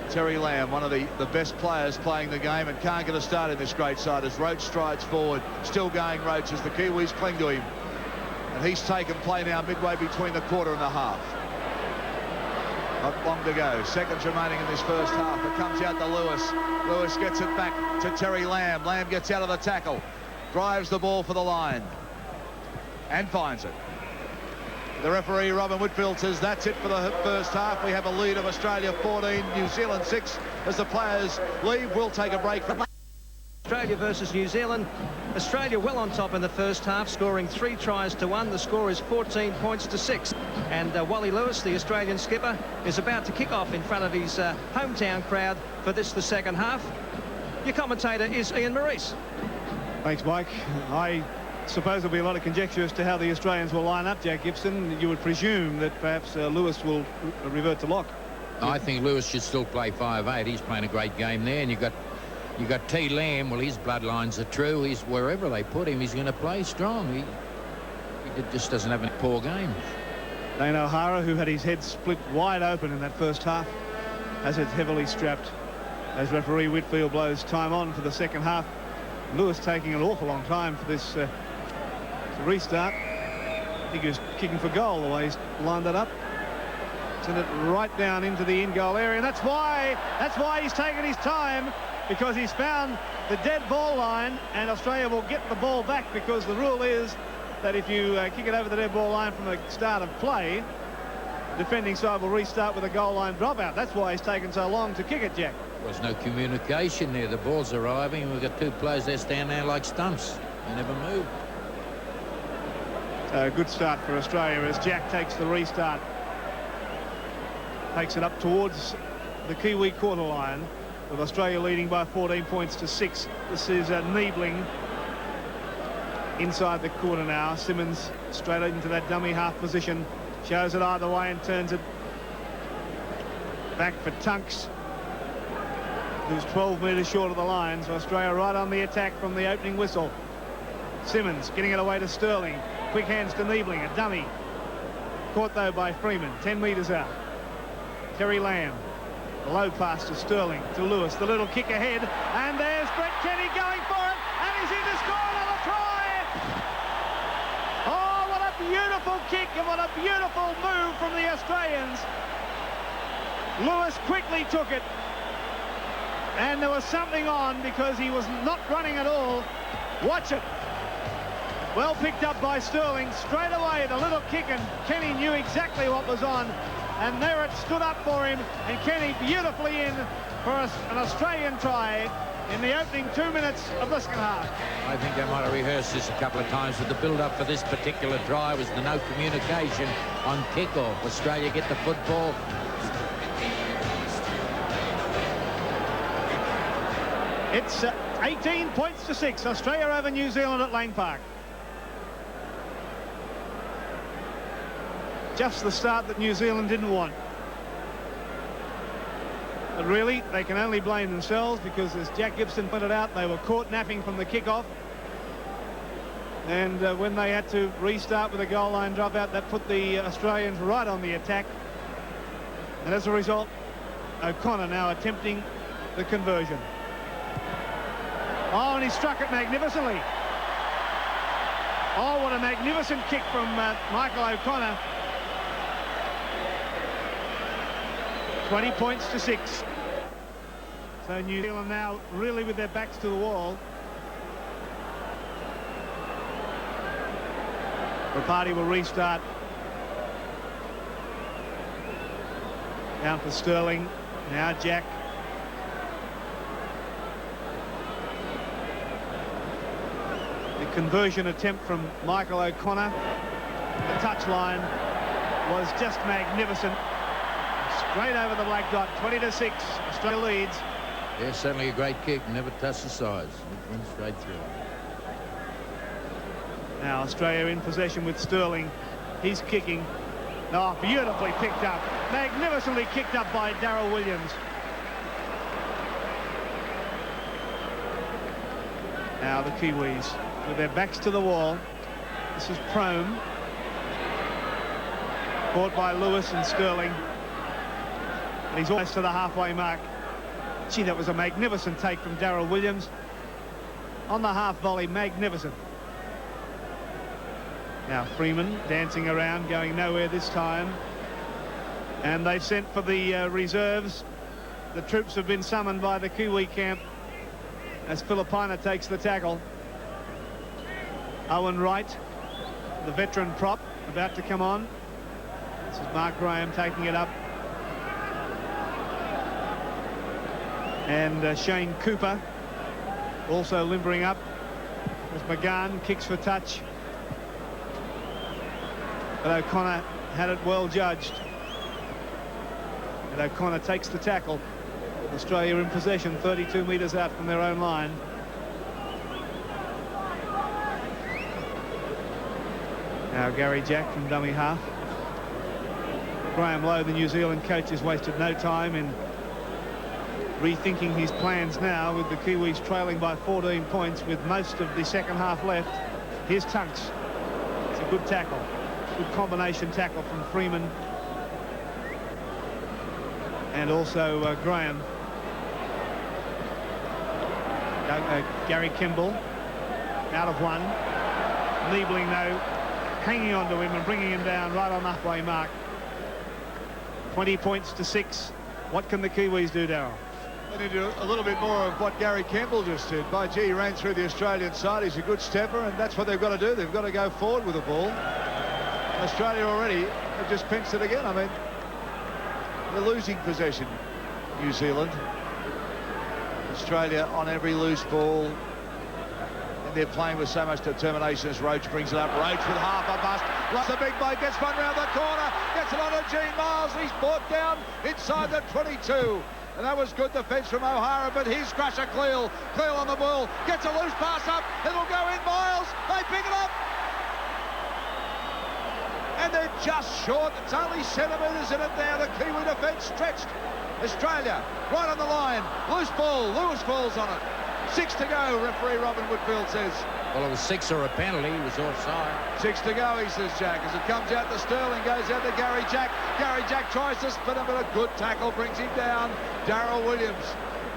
Terry Lamb, one of the best players playing the game, and can't get a start in this great side as Roach strides forward. Still going, Roach, as the Kiwis cling to him. And he's taken play now midway between the quarter and the half. Not long to go. Seconds remaining in this first half. It comes out to Lewis. Lewis gets it back to Terry Lamb. Lamb gets out of the tackle. Drives the ball for the line. And finds it. The referee, Robin Whitfield, says that's it for the first half. We have a lead of Australia 14, New Zealand 6. As the players leave, we'll take a break. Australia versus New Zealand. Australia well on top in the first half, scoring 3 tries to 1. The score is 14 points to 6. And Wally Lewis, the Australian skipper, is about to kick off in front of his hometown crowd for this, the second half. Your commentator is Ian Maurice. Thanks, Mike. I suppose there'll be a lot of conjecture as to how the Australians will line up, Jack Gibson. You would presume that perhaps Lewis will revert to lock. I think Lewis should still play 5'8". He's playing a great game there, and you've got T. Lamb. Well, his bloodlines are true. He's wherever they put him, he's going to play strong. He just doesn't have any poor games. Dane O'Hara, who had his head split wide open in that first half, has it heavily strapped as referee Whitfield blows time on for the second half. Lewis taking an awful long time for this to restart. I think he was kicking for goal the way he's lined that up. Sent it right down into the in-goal area, and that's why he's taken his time, because he's found the dead ball line, and Australia will get the ball back, because the rule is that if you kick it over the dead ball line from the start of play, the defending side will restart with a goal line dropout. That's why he's taken so long to kick it, Jack. There's no communication there. The ball's arriving, and we've got 2 players there standing there like stumps. They never move. So a good start for Australia as Jack takes the restart. Takes it up towards the Kiwi quarter line, with Australia leading by 14 points to 6. This is Niebling inside the quarter now. Simmons straight into that dummy half position. Shows it either way and turns it back for Tunks, who's 12 metres short of the line. So Australia right on the attack from the opening whistle. Simmons getting it away to Sterling. Quick hands to Niebling, a dummy. Caught though by Freeman, 10 metres out. Terry Lamb. A low pass to Sterling, to Lewis. The little kick ahead. And there's Brett Kenny going for it. And he's in to score another try. Oh, what a beautiful kick and what a beautiful move from the Australians. Lewis quickly took it. And there was something on, because he was not running at all. Watch it. Well picked up by Sterling. Straight away, the little kick, and Kenny knew exactly what was on. And there it stood up for him, and Kenny beautifully in for an Australian try in the opening 2 minutes of the second half. I think they might have rehearsed this a couple of times, but the build-up for this particular try was the no communication on kick-off. Australia get the football. It's 18 points to 6. Australia over New Zealand at Lang Park. Just the start that New Zealand didn't want. But really, they can only blame themselves, because, as Jack Gibson pointed out, they were caught napping from the kick-off. And when they had to restart with a goal line dropout, that put the Australians right on the attack. And as a result, O'Connor now attempting the conversion. Oh, and he struck it magnificently. Oh, what a magnificent kick from Michael O'Connor. 20 points to 6. So New Zealand now really with their backs to the wall. Rapati will restart. Down for Sterling. Now Jack. The conversion attempt from Michael O'Connor. The touchline was just magnificent. Straight over the black dot. 20 to 6. Australia leads. Yeah, certainly a great kick. Never touched the sides. It went straight through. Now Australia in possession with Sterling. He's kicking. Oh, beautifully picked up. Magnificently kicked up by Daryl Williams. Now the Kiwis with their backs to the wall. This is Prome. Caught by Lewis and Sterling. And he's almost to the halfway mark. Gee, that was a magnificent take from Daryl Williams. On the half volley, magnificent. Now Freeman dancing around, going nowhere this time. And they've sent for the reserves. The troops have been summoned by the Kiwi camp as Filipina takes the tackle. Owen Wright, the veteran prop, about to come on. This is Mark Graham taking it up. And Shane Cooper also limbering up as McGahn kicks for touch. But O'Connor had it well judged. And O'Connor takes the tackle. Australia in possession, 32 metres out from their own line. Now Gary Jack from dummy half. Graham Lowe, the New Zealand coach, has wasted no time in rethinking his plans now, with the Kiwis trailing by 14 points with most of the second half left. Here's Tunks. It's a good tackle. Good combination tackle from Freeman. And also Graham. Gary Kimball out of one. Niebling, though, hanging on to him and bringing him down right on the halfway mark. 20 points to 6. What can the Kiwis do, Darryl? They need to do a little bit more of what Gary Campbell just did. By gee, he ran through the Australian side. He's a good stepper, and that's what they've got to do. They've got to go forward with the ball. And Australia already have just pinched it again. I mean, they're losing possession, New Zealand. Australia on every loose ball. And they're playing with so much determination as Roach brings it up. Roach with half a bust. Lots of big bloke, gets one round the corner. Gets it on to Gene Miles. He's brought down inside the 22. And that was good defence from O'Hara, but here's Crusher Cleal. Cleal on the ball. Gets a loose pass up. It'll go in. Miles. They pick it up. And they're just short. It's only centimetres in it now. The Kiwi defence stretched. Australia right on the line. Loose ball. Lewis falls on it. 6 to go, referee Robin Woodfield says. Well, it was 6 or a penalty. He was offside. 6 to go, he says, Jack. As it comes out to Sterling, goes out to Gary Jack. Gary Jack tries to spin him, but a good tackle brings him down. Daryl Williams.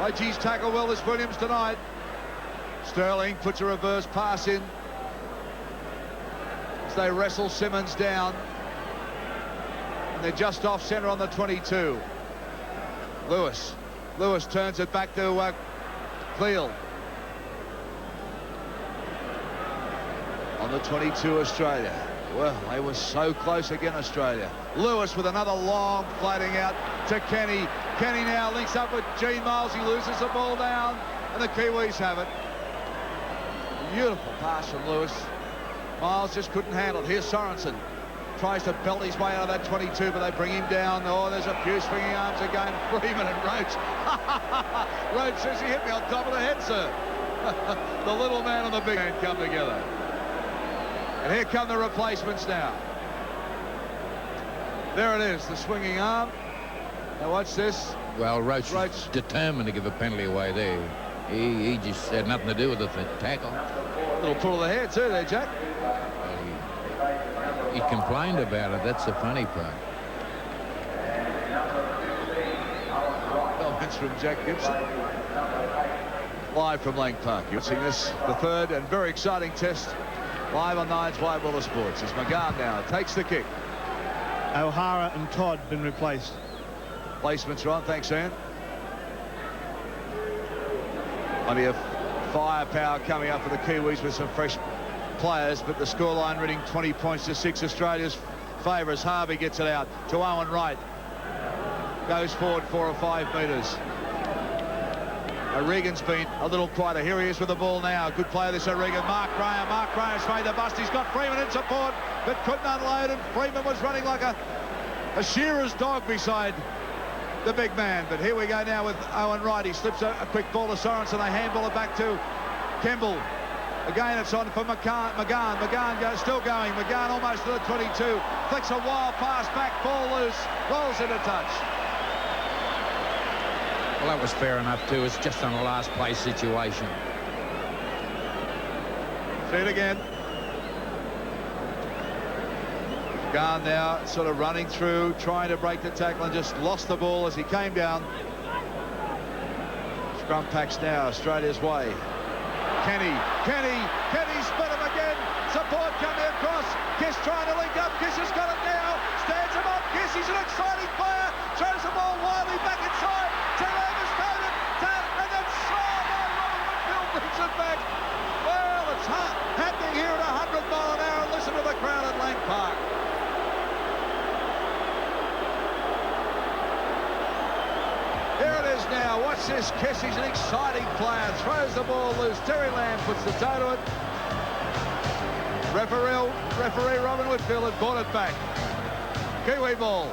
Oh, geez, tackle well this Williams tonight. Sterling puts a reverse pass in as they wrestle Simmons down. And they're just off centre on the 22. Lewis. Lewis turns it back to Cleal. On the 22, Australia. Well, they were so close again, Australia. Lewis with another long flatting out to Kenny. Kenny now links up with Gene Miles. He loses the ball down, and the Kiwis have it. Beautiful pass from Lewis. Miles just couldn't handle it. Here's Sorensen. Tries to belt his way out of that 22, but they bring him down. Oh, there's a few swinging arms again. Freeman and Roach. Roach says, he hit me on top of the head, sir. The little man and the big man come together. And here come the replacements now. There it is, the swinging arm. Now watch this. Well, Roach was determined to give a penalty away there. He just had nothing to do with the tackle. A little pull of the hair too there, Jack. Well, he complained about it. That's the funny part. Comments from Jack Gibson. Live from Lang Park. You're seeing this, the third and very exciting test. Live on Nine's Wide World of Sports. As McGahn now takes the kick. O'Hara and Todd been replaced. Placements are on. Thanks, Ian. Plenty of firepower coming up for the Kiwis with some fresh players, but the scoreline reading 20 points to 6 Australia's favour as Harvey gets it out to Owen Wright. Goes forward 4 or 5 metres. O'Regan's been a little quieter. Here he is with the ball now. Good player this O'Regan. Mark Graham. Mark Graham's made the bust. He's got Freeman in support, but couldn't unload, and Freeman was running like a shearer's dog beside the big man. But here we go now with Owen Wright. He slips a quick ball to Sorensen. They handball it back to Campbell. Again, it's on for McGahn. McGahn goes, still going. McGahn almost to the 22. Flicks a wild pass back. Ball loose. Rolls into touch. Well, that was fair enough too. It's just on a last play situation. See it again. Garn now sort of running through, trying to break the tackle, and just lost the ball as he came down. Scrum packs now Australia's way. Kenny split him again. Support coming across. Kiss trying to link up. Kiss has got it now. Stands him up. Kiss, he's an exciting player. Throws the ball wildly back inside. Taylor has got it. And then Robert Whitfield brings it back. Well, it's happening here at 100 mile an hour. Listen to the crowd at Lang Park. Here it is now. Watch this. Kiss, he's an exciting player. Throws the ball loose. Terry Lamb puts the toe to it. Referee Robin Whitfield had brought it back. Kiwi ball.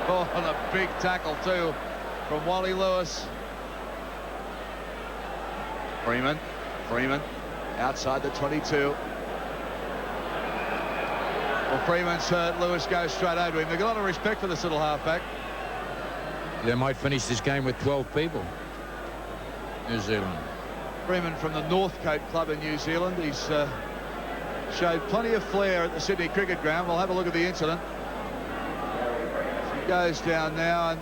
Oh, and a big tackle too from Wally Lewis. Freeman outside the 22. Well, Freeman's hurt. Lewis goes straight over him. They've got a lot of respect for this little halfback. They might finish this game with 12 people. New Zealand. Freeman from the Northcote Club in New Zealand. He's showed plenty of flair at the Sydney Cricket Ground. We'll have a look at the incident. He goes down now and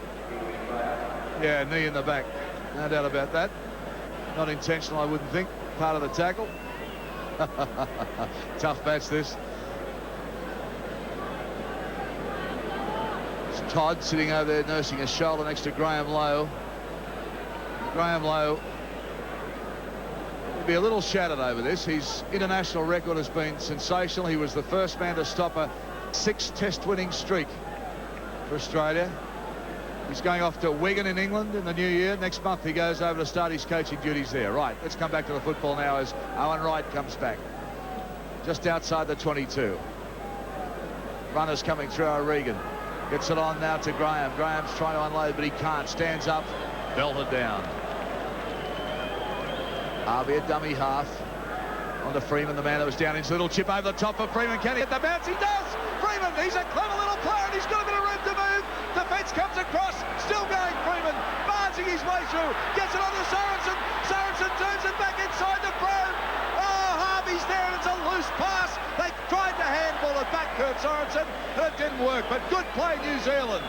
yeah, knee in the back. No doubt about that. Not intentional, I wouldn't think. Part of the tackle. Tough match this. It's Todd sitting over there nursing his shoulder next to Graham Lowe. Graham Lowe be a little shattered over this. His international record has been sensational. He was the first man to stop a 6-test winning streak for Australia. He's going off to Wigan in England in the new year. Next month he goes over to start his coaching duties there. Right, let's come back to the football now as Owen Wright comes back. Just outside the 22. Runners coming through. O'Regan gets it on now to Graham. Graham's trying to unload, but he can't. Stands up, belted down. Harvey, a dummy half onto Freeman, the man that was down. Into a little chip over the top for Freeman. Can he hit the bounce? He does! Freeman, he's a clever little player and he's got a bit of room to move. Defence comes across, still going Freeman, barging his way through, gets it onto Sorensen. Sorensen turns it back inside the Brown. Oh, Harvey's there and it's a loose pass. They tried to handball it back, Kurt Sorensen, and it didn't work, but good play, New Zealand.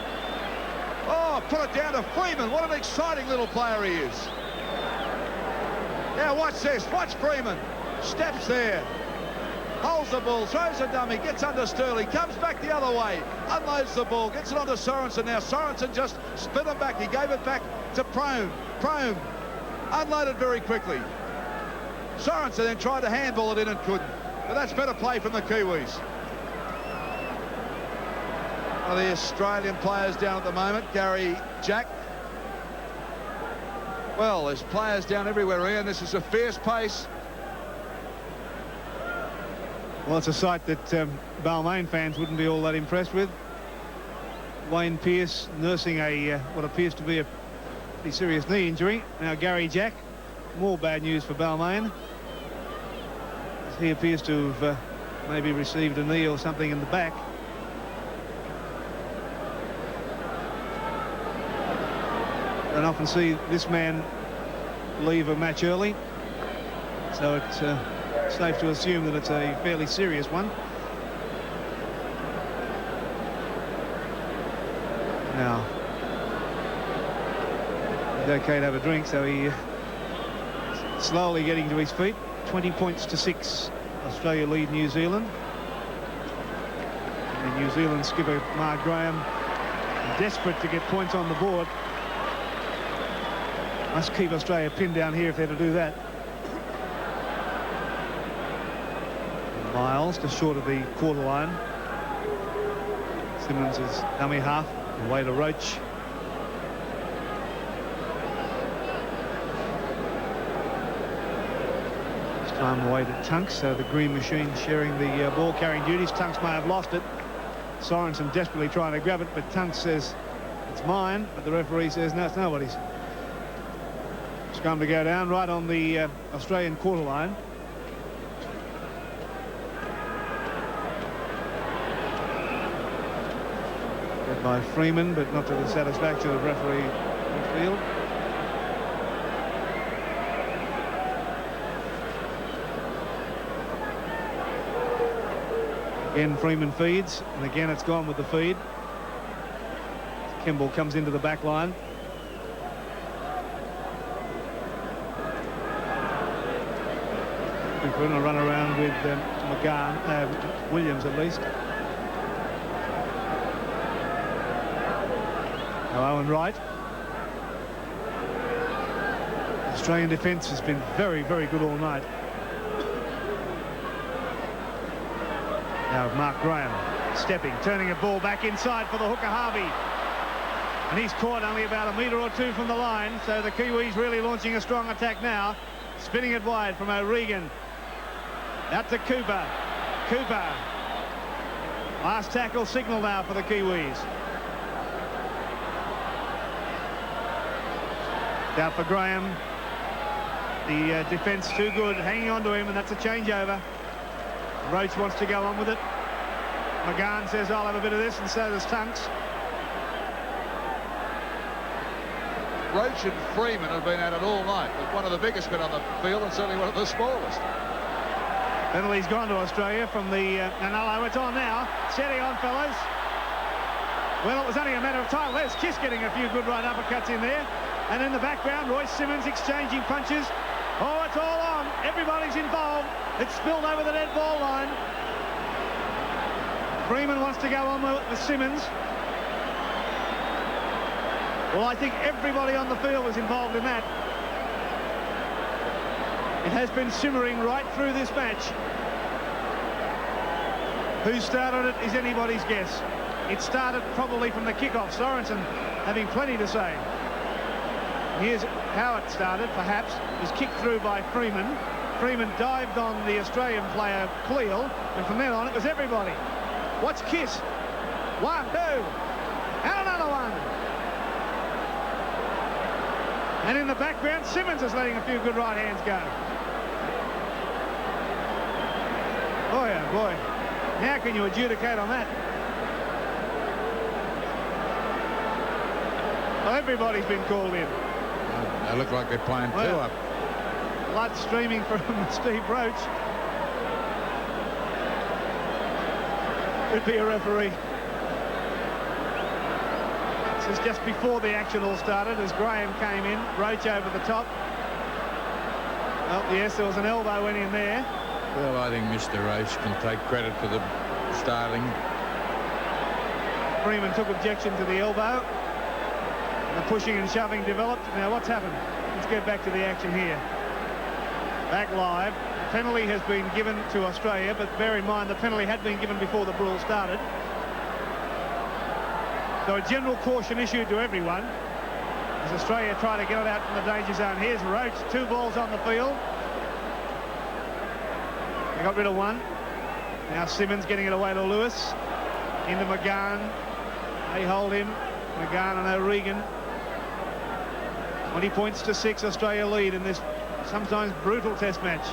Oh, put it down to Freeman. What an exciting little player he is. Now watch this, watch Freeman. Steps there, holds the ball, throws a dummy, gets under Sterling, comes back the other way, unloads the ball, gets it onto Sorensen. Now Sorensen just spit him back. He gave it back to Prone. Prone unloaded very quickly. Sorensen then tried to handball it in and couldn't. But that's better play from the Kiwis. One of the Australian players down at the moment, Gary Jack. Well, there's players down everywhere, Ian. This is a fierce pace. Well, it's a sight that Balmain fans wouldn't be all that impressed with. Wayne Pearce nursing a what appears to be a pretty serious knee injury. Now Gary Jack, more bad news for Balmain. He appears to have maybe received a knee or something in the back. Don't often see this man leave a match early, so it's safe to assume that it's a fairly serious one. Now, he's okay to have a drink, so he slowly getting to his feet. 20 points to 6. Australia lead New Zealand. And the New Zealand skipper Mark Graham, desperate to get points on the board. Must keep Australia pinned down here if they're to do that. Miles just short of the quarter line. Simmons is dummy half, away to Roach. This time away to Tunks, so the green machine sharing the ball carrying duties. Tunks may have lost it. Sorensen desperately trying to grab it, but Tunks says it's mine, but the referee says no, it's nobody's. Scrum to go down right on the Australian quarter line. Led by Freeman, but not to the satisfaction of referee Whitfield. Again, Freeman feeds, and again it's gone with the feed. Kemble comes into the back line. We're going to run around with McGann, Williams at least. Now Owen Wright. Australian defence has been very, very good all night. Now Mark Graham stepping, turning a ball back inside for the hooker Harvey. And he's caught only about a metre or two from the line, so the Kiwis really launching a strong attack now. Spinning it wide from O'Regan. Out to Cooper. Cooper. Last tackle signal now for the Kiwis. Out for Graham. The defence too good, hanging on to him, and that's a changeover. Roach wants to go on with it. McGann says, I'll have a bit of this, and so does Tunks. Roach and Freeman have been at it all night, but one of the biggest men on the field and certainly one of the smallest. Penalty's gone to Australia from the Nanalo. It's on now. Steady on, fellas. Well, it was only a matter of time. There's Kiss getting a few good right uppercuts in there. And in the background, Royce Simmons exchanging punches. Oh, it's all on. Everybody's involved. It's spilled over the dead ball line. Freeman wants to go on with Simmons. Well, I think everybody on the field was involved in that. It has been simmering right through this match. Who started it is anybody's guess. It started probably from the kickoff. Sorensen having plenty to say. Here's how it started, perhaps. It was kicked through by Freeman. Freeman dived on the Australian player, Cleal, and from then on it was everybody. Watch Kiss. 1, 2, and another one. And in the background, Simmons is letting a few good right hands go. Boy, oh boy. How can you adjudicate on that? Well, everybody's been called in. They look like they're playing two up. Blood streaming from Steve Roach. Could be a referee. This is just before the action all started as Graham came in. Roach over the top. Well, yes, there was an elbow went in there. Well, I think Mr. Roach can take credit for the starting. Freeman took objection to the elbow. The pushing and shoving developed. Now what's happened? Let's get back to the action here. Back live. Penalty has been given to Australia, but bear in mind the penalty had been given before the brawl started. So a general caution issued to everyone as Australia try to get it out from the danger zone. Here's Roach, 2 balls on the field. They got rid of one. Now Simmons getting it away to Lewis. Into McGann. They hold him. McGann and O'Regan. 20 points to 6, Australia lead in this sometimes brutal test match.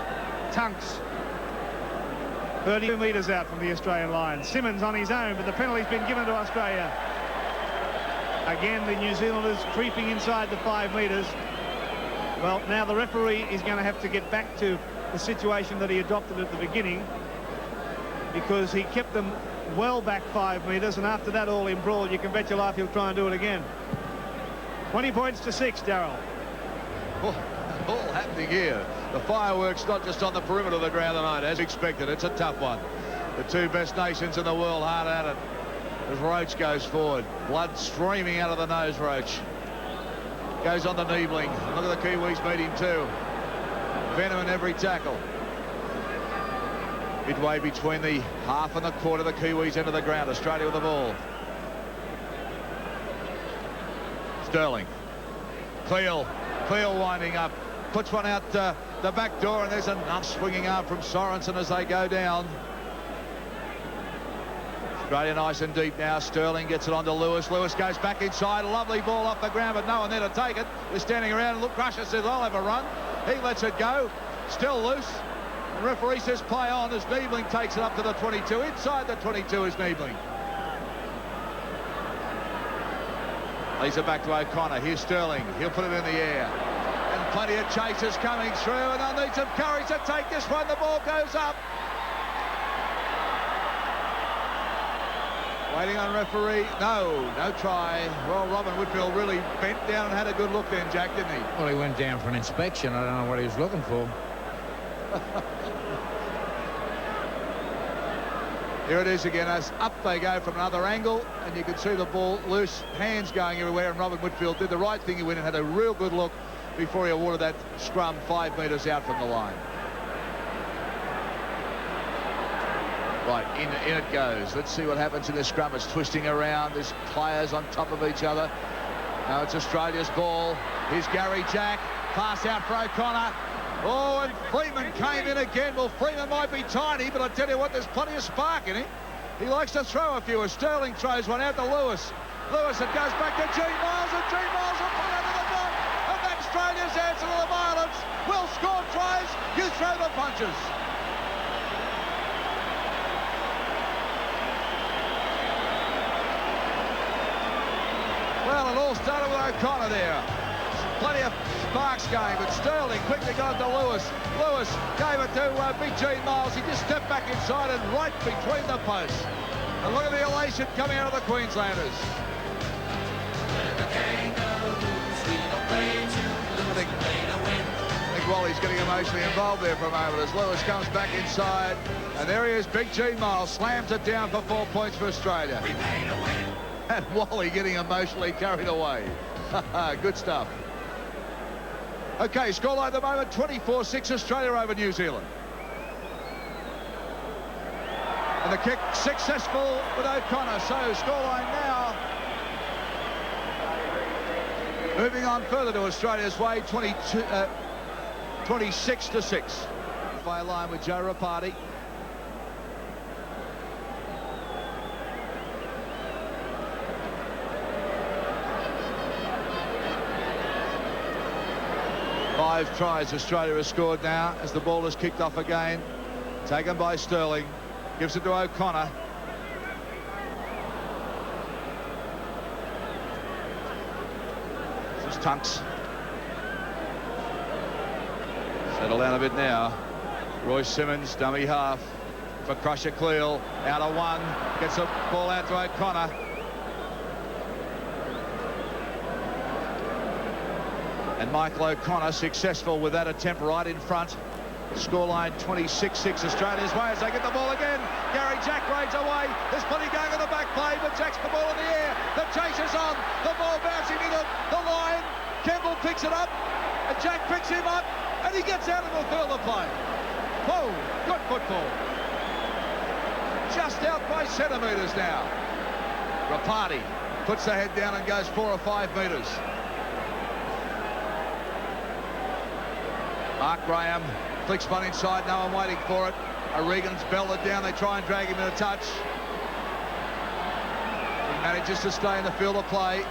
Tunks 32 metres out from the Australian line. Simmons on his own, but the penalty's been given to Australia. Again, the New Zealanders creeping inside the 5 metres. Well, now the referee is going to have to get back to the situation that he adopted at the beginning, because he kept them well back 5 metres, and after that all in brawl, you can bet your life he'll try and do it again. 20 points to 6, Darryl. All happening here. The fireworks not just on the perimeter of the ground tonight, as expected. It's a tough one. The 2 best nations in the world hard at it as Roach goes forward. Blood streaming out of the nose, Roach. Goes on to Niebling. Look at the Kiwis meet him too. Venom in every tackle. Midway between the half and the quarter, the Kiwis into the ground. Australia with the ball. Sterling. Cleal winding up. Puts one out the back door, and there's a nice swinging arm from Sorensen as they go down. Australia nice and deep now. Sterling gets it on to Lewis. Lewis goes back inside. A lovely ball off the ground, but no one there to take it. They're standing around, and look, Crusher says, I'll have a run. He lets it go. Still loose. The referee says play on as Niebling takes it up to the 22. Inside the 22 is Niebling. Leaves it back to O'Connor. Here's Sterling. He'll put it in the air. And plenty of chasers coming through, and they'll need some courage to take this one. The ball goes up. Waiting on referee. No try. Well, Robin Whitfield really bent down and had a good look then, Jack, didn't he? Well, he went down for an inspection. I don't know what he was looking for. Here it is again, as up they go from another angle, and you can see the ball loose, hands going everywhere, and Robin Whitfield did the right thing. He went and had a real good look before he awarded that scrum 5 metres out from the line. Right, in it goes. Let's see what happens in this scrum. It's twisting around. There's players on top of each other. Now it's Australia's ball. Here's Gary Jack. Pass out for O'Connor. Oh, and Freeman came in again. Well, Freeman might be tiny, but I tell you what, there's plenty of spark in him. He likes to throw a few. As Sterling throws one out to Lewis. Lewis, it goes back to Gene Miles, and Gene Miles will put it under the net. And that's Australia's answer to the violence. Will score tries. You throw the punches. Well, it all started with O'Connor there. Plenty of sparks going, but Sterling quickly got to Lewis. Lewis gave it to Big Gene Miles. He just stepped back inside and right between the posts. And look at the elation coming out of the Queenslanders. I think Wally's getting emotionally involved there for a moment as Lewis comes back inside. And there he is, Big Gene Miles slams it down for 4 points for Australia. And Wally getting emotionally carried away. Good stuff. Okay, scoreline at the moment, 24-6 Australia over New Zealand. And the kick successful with O'Connor. So scoreline now. Moving on further to Australia's way, 26-6. By a line with Joe Rapati. Five tries Australia has scored now as the ball is kicked off again. Taken by Sterling. Gives it to O'Connor. This is Tunks. Settle down a bit now. Royce Simmons, dummy half for Crusher Cleal. Out of one. Gets the ball out to O'Connor. And Michael O'Connor successful with that attempt right in front. Scoreline 26-6 Australia's way as they get the ball again. Gary Jack raids away. There's plenty going on the back play, but Jack's the ball in the air. The chase is on. The ball bouncing into the line. Campbell picks it up, and Jack picks him up, and he gets out of the field of play. Whoa, good football. Just out by centimetres now. Rapati puts the head down and goes 4 or 5 metres. Mark Graham flicks one inside, no one waiting for it. O'Regan's belted down, they try and drag him in a touch. He manages to stay in the field of play.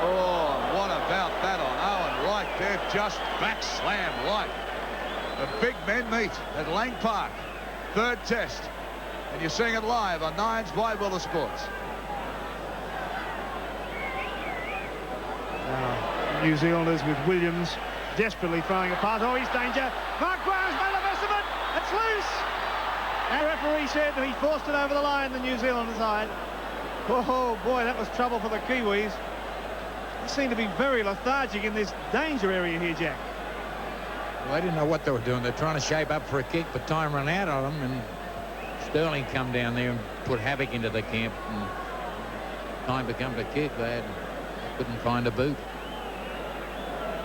Oh, what about that on Owen Wright? They've just back slammed Wright. The big men meet at Lang Park, third test. And you're seeing it live on Nine's Wide World of Sports. New Zealanders with Williams desperately throwing a pass. Oh, he's danger. Mark Graham's made the best of it. It's loose. And the referee said that he forced it over the line, the New Zealand side. Oh, boy, that was trouble for the Kiwis. They seem to be very lethargic in this danger area here, Jack. Well, they didn't know what they were doing. They're trying to shape up for a kick, but time ran out on them, and Sterling come down there and put havoc into the camp, and time becomes a kick. They couldn't find a boot.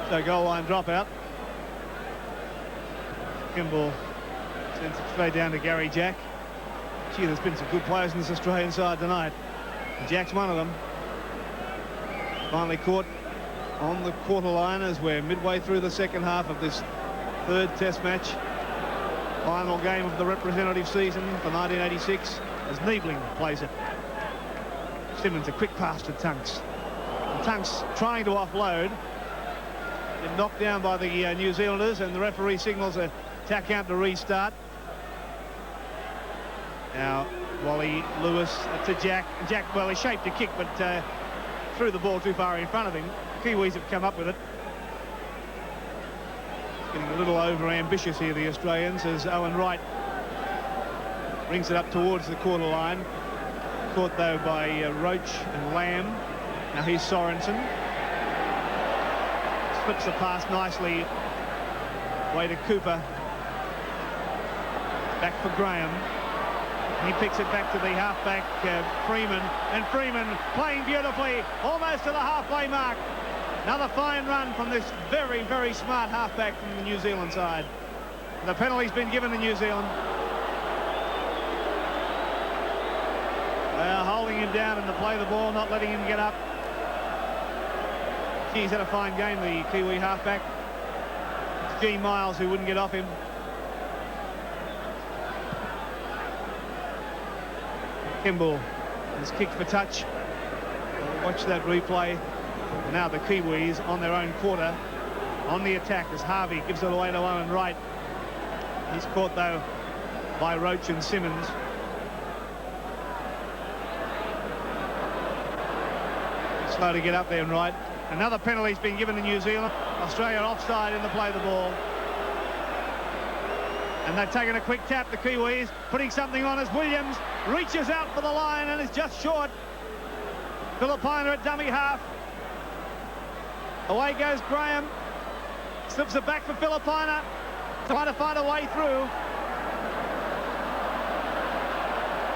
So goal line dropout. Kimball sends it straight down to Gary Jack. Gee, there's been some good players in this Australian side tonight. And Jack's one of them. Finally caught on the quarter line as we're midway through the second half of this third test match. Final game of the representative season for 1986 as Niebling plays it. Simmons, a quick pass to Tunks. And Tunks trying to offload. Been knocked down by the New Zealanders, and the referee signals a tack out to restart. Now Wally Lewis to Jack. Jack, well, he shaped a kick, but threw the ball too far in front of him. The Kiwis have come up with it. Getting a little over ambitious here, the Australians, as Owen Wright brings it up towards the quarter line. caught though by Roach and Lamb. Now here's Sorensen. Slips the pass nicely. Way to Cooper. Back for Graham. He picks it back to the halfback, Freeman. And Freeman playing beautifully, almost to the halfway mark. Another fine run from this very, very smart halfback from the New Zealand side. The penalty's been given to New Zealand. Holding him down and to play the ball, not letting him get up. He's had a fine game, the Kiwi halfback. It's G. Miles who wouldn't get off him. Kimball has kicked for touch. Watch that replay. Now the Kiwis on their own quarter, on the attack as Harvey gives it away to Owen Wright. He's caught though by Roach and Simmons. Slow to get up there and right. Another penalty's been given to New Zealand. Australia offside in the play the ball. And they've taken a quick tap, the Kiwis, putting something on as Williams reaches out for the line and is just short. Filipina at dummy half. Away goes Graham. Slips it back for Filipina. Trying to find a way through.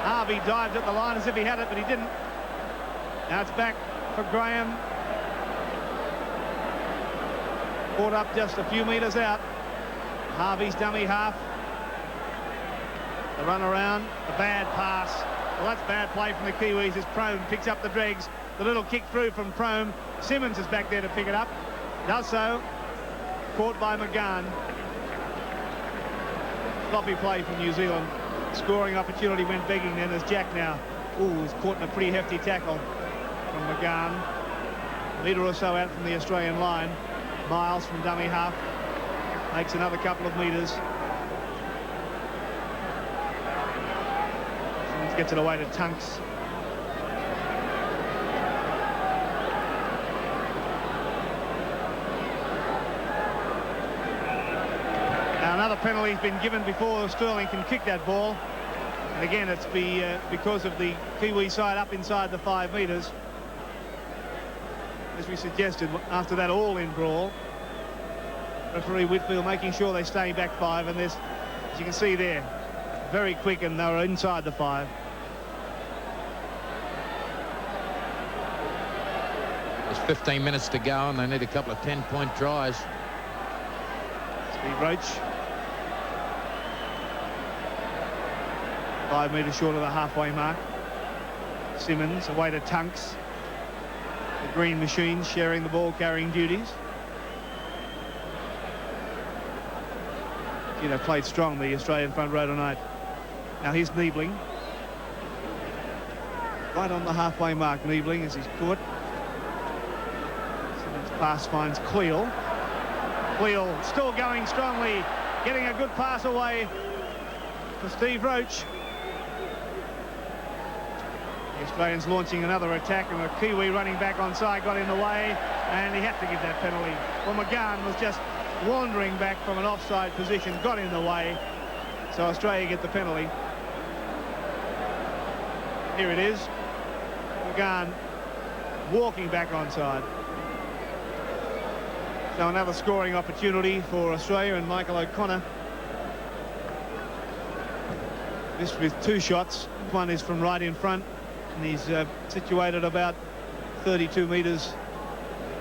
Harvey dived at the line as if he had it, but he didn't. Now it's back for Graham. Caught up just a few metres out. Harvey's dummy half. The run around, the bad pass. Well, that's bad play from the Kiwis as Prome picks up the dregs. The little kick through from Prome. Simmons is back there to pick it up. Does so. Caught by McGann. Sloppy play from New Zealand. Scoring opportunity went begging then as Jack now. Is caught in a pretty hefty tackle from McGann. Metre or so out from the Australian line. Miles from dummy half. Makes another couple of metres. Simmons gets it away to Tunks. Now another penalty's been given before Sterling can kick that ball. And again, it's because of the Kiwi side up inside the 5 metres. As we suggested, after that all-in brawl, referee Whitfield making sure they stay back 5, and there's, as you can see there, very quick, and they were inside the 5. There's 15 minutes to go, and they need a couple of 10-point tries. Steve Roach. 5 metres short of the halfway mark. Simmons away to Tunks. The green machine sharing the ball carrying duties. You know, played strong, the Australian front row tonight. Now here's Niebling. Right on the halfway mark, Niebling, as he's caught. Simmons pass finds Cleal. Cleal still going strongly, getting a good pass away for Steve Roach. The Australians launching another attack, and the Kiwi running back onside got in the way, and he had to give that penalty. Well, McGann was just wandering back from an offside position, got in the way, so Australia get the penalty. Here it is. McGann walking back onside. So another scoring opportunity for Australia and Michael O'Connor. This with 2 shots. One is from right in front, and he's situated about 32 metres,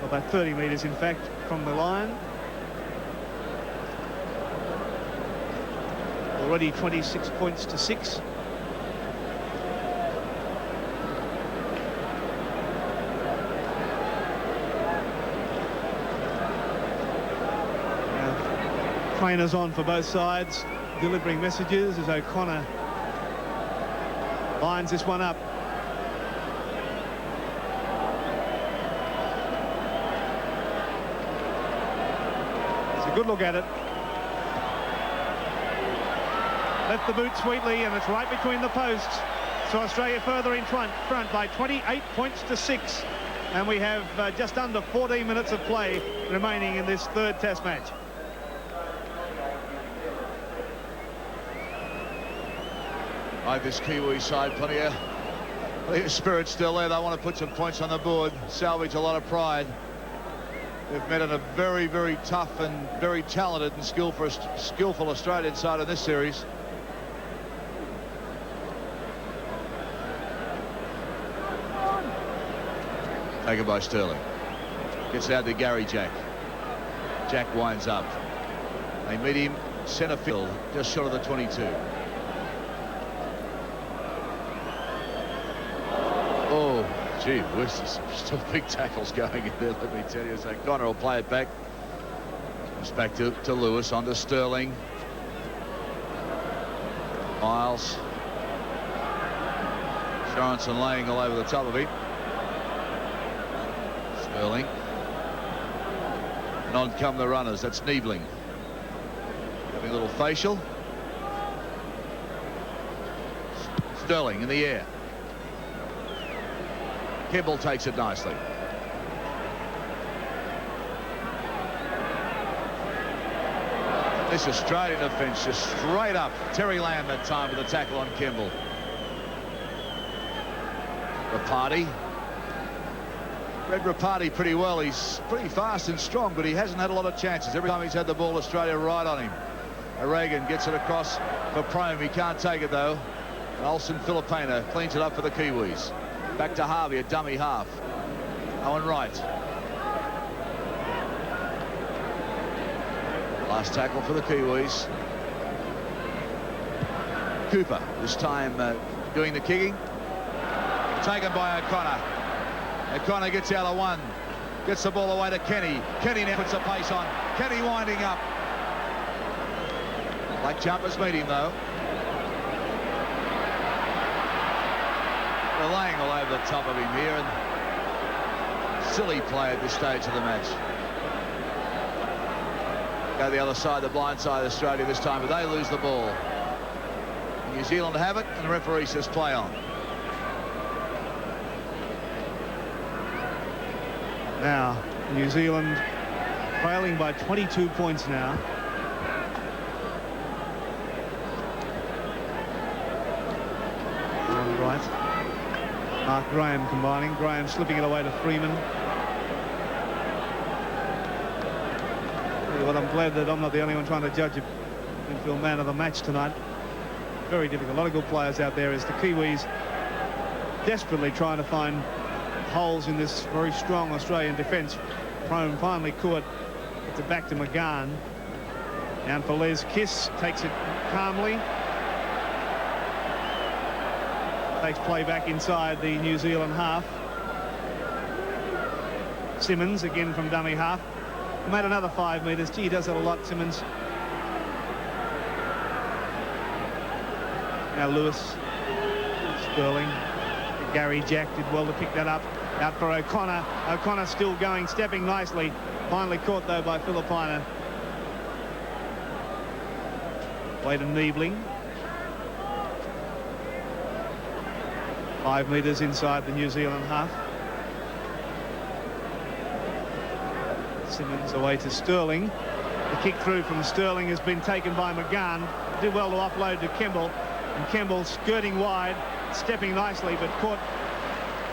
or about 30 metres in fact, from the line. Already 26 points to 6. Trainers on for both sides, delivering messages as O'Connor lines this one up. It's a good look at it. Left the boot sweetly, and it's right between the posts. So Australia further in front by 28 points to 6. And we have just under 14 minutes of play remaining in this 3rd Test match. This Kiwi side, plenty of I think the spirit's still there. They want to put some points on the board, salvage a lot of pride. They've met a very, very tough and very talented and skillful Australian side in this series. Taken by Sterling. Gets out to Gary Jack. Jack winds up. They meet him centre field, just short of the 22. Oh, gee whiz, there's still big tackles going in there, let me tell you. So Connor will play it back. It's back to Lewis, on to Sterling. Miles. Sorensen laying all over the top of him. Sterling. And on come the runners. That's Niebling. Having a little facial. Sterling in the air. Kemble takes it nicely. This Australian defence just straight up. Terry Lamb that time with the tackle on Kemble. Rapati. Read Rapati pretty well. He's pretty fast and strong, but he hasn't had a lot of chances. Every time he's had the ball, Australia right on him. Reagan gets it across for Prome. He can't take it, though. And Olsen Filipina cleans it up for the Kiwis. Back to Harvey, a dummy half. Owen Wright. Last tackle for the Kiwis. Cooper, this time doing the kicking. Taken by O'Connor. O'Connor gets out of one. Gets the ball away to Kenny. Kenny now puts the pace on. Kenny winding up. Black jumpers meet him, though. They're laying all over the top of him here. And silly play at this stage of the match. Go the other side, the blind side of Australia this time, but they lose the ball. New Zealand have it, and the referee says play on. Now, New Zealand trailing by 22 points now. Right. Mark Graham combining. Graham slipping it away to Freeman. Well, I'm glad that I'm not the only one trying to judge a midfield man of the match tonight. Very difficult. A lot of good players out there as the Kiwis desperately trying to find holes in this very strong Australian defence. Prome finally caught. It's it back to McGahn. Down for Les Kiss. Takes it calmly. Takes play back inside the New Zealand half. Simmons again from dummy half. Made another 5 metres. Gee, he does that a lot, Simmons. Now Lewis. Sterling. Gary Jack did well to pick that up. Out for O'Connor. O'Connor still going, stepping nicely. Finally caught, though, by Filipina. Way to Niebling. 5 metres inside the New Zealand half. Simmons away to Sterling. The kick through from Sterling has been taken by McGahn. Did well to offload to Kemble. And Kemble skirting wide, stepping nicely, but caught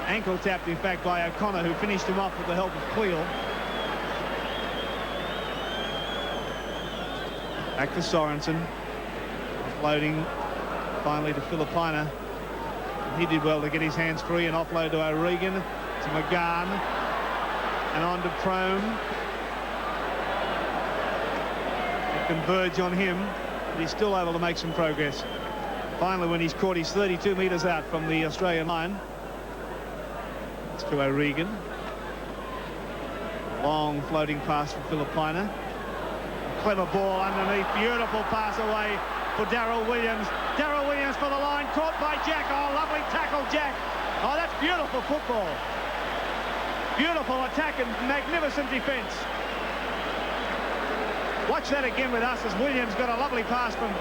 ankle tapped, in fact, by O'Connor, who finished him off with the help of Cleal. Back to Sorensen. Offloading finally to Filipina. He did well to get his hands free and offload to O'Regan, to McGahn, and on to Prome. It converge on him, but he's still able to make some progress. Finally, when he's caught, he's 32 metres out from the Australian line. It's to O'Regan. Long floating pass for Filipina. Clever ball underneath. Beautiful pass away for Daryl Williams. Daryl Williams for the line. Caught by Jack. Oh, lovely tackle, Jack. Oh, that's beautiful football. Beautiful attack and magnificent defence. Watch that again with us as Williams got a lovely pass from...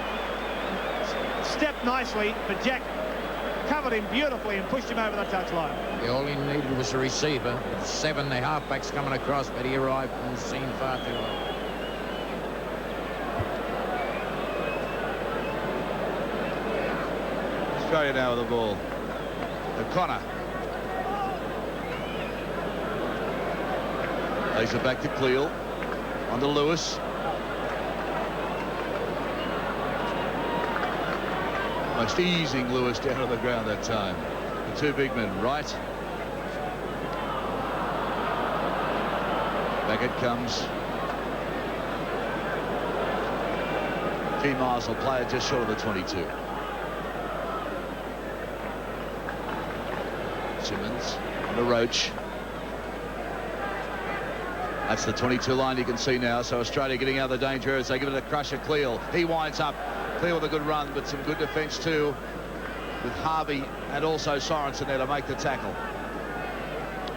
Stepped nicely, but Jack covered him beautifully and pushed him over the touchline. Yeah, all he needed was a receiver. 7, the halfbacks coming across, but he arrived on the scene far too late. Australia now with the ball. O'Connor. Lays it back to Cleal. On to Lewis. Almost easing Lewis down on the ground that time. The two big men, right? Back it comes. T. Miles will play it just short of the 22. Simmons on the Roach. That's the 22 line you can see now. So Australia getting out of the danger as they give it a crush at Cleal. He winds up. Cleal with a good run, but some good defence too, with Harvey and also Sorensen there to make the tackle.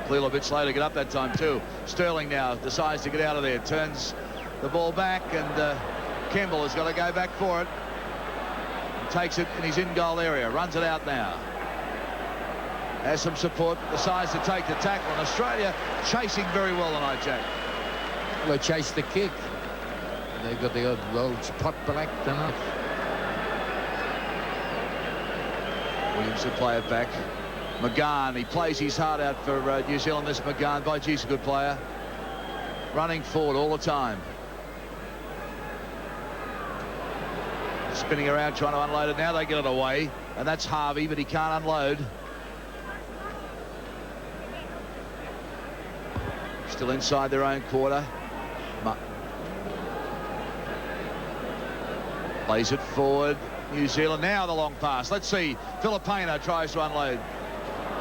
Cleal a bit slow to get up that time too. Sterling now decides to get out of there, turns the ball back, and Kemble has got to go back for it. Takes it in his in-goal area, runs it out now. Has some support, decides to take the tackle, and Australia chasing very well tonight, Jack. They chase the kick. They've got the old spot black tonight. Williams will play it back. McGahn, he plays his heart out for New Zealand, this McGahn. By geez, a good player. Running forward all the time. Spinning around trying to unload it. Now they get it away, and that's Harvey, but he can't unload. Still inside their own quarter. Plays it forward. New Zealand now the long pass. Let's see. Filipino tries to unload.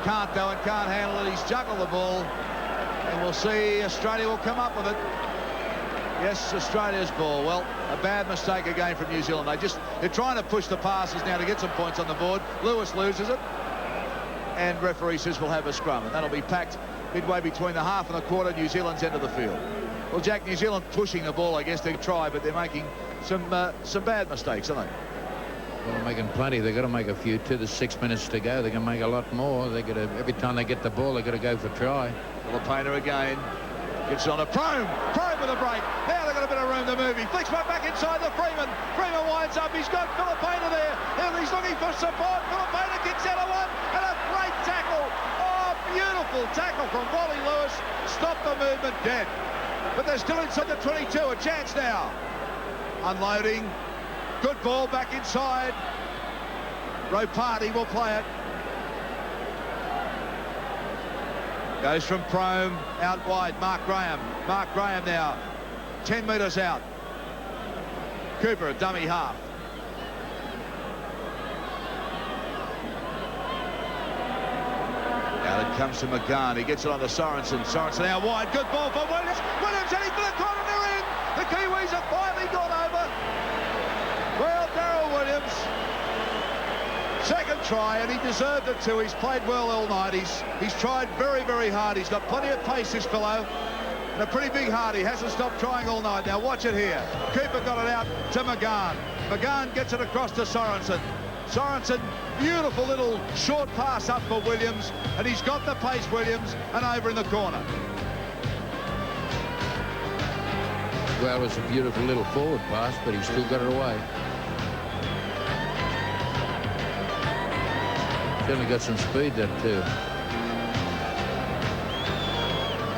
Can't though, and can't handle it. He's juggled the ball, and we'll see. Australia will come up with it. Yes, Australia's ball. Well, a bad mistake again from New Zealand. They're trying to push the passes now to get some points on the board. Lewis loses it, and referee says we'll have a scrum, and that'll be packed midway between the half and the quarter, New Zealand's end of the field. Well, Jack, New Zealand pushing the ball, I guess they try, but they're making some bad mistakes, aren't they? Well, they're making plenty. They've got to make a few too. There's 6 minutes to go. They can make a lot more. They got to, every time they get the ball, they've got to go for try. Filipino again. Gets on a Prome. Prome with a break. Now they've got a bit of room to move. He flicks one back inside the Freeman. Freeman winds up. He's got Filipino there. And he's looking for support. Filipino kicks out of one. And a great tackle. Oh, beautiful tackle from Wally Lewis. Stopped the movement dead. But they're still inside the 22. A chance now. Unloading. Good ball back inside. Ropati will play it. Goes from Prome out wide. Mark Graham. Mark Graham now 10 metres out. Cooper a dummy half. Now it comes to McGahn. He gets it on to Sorensen. Sorensen out wide. Good ball for Williams. Williams heading for the corner. They're in. The Kiwis have finally gone over. Well, Daryl Williams. Second try, and he deserved it too. He's played well all night. He's tried very, very hard. He's got plenty of pace, this fellow, and a pretty big heart. He hasn't stopped trying all night. Now watch it here. Cooper got it out to McGahn. McGahn gets it across to Sorensen. Sorensen, beautiful little short pass up for Williams, and he's got the pace, Williams, and over in the corner. Well, it was a beautiful little forward pass, but he still got it away. Certainly got some speed there too.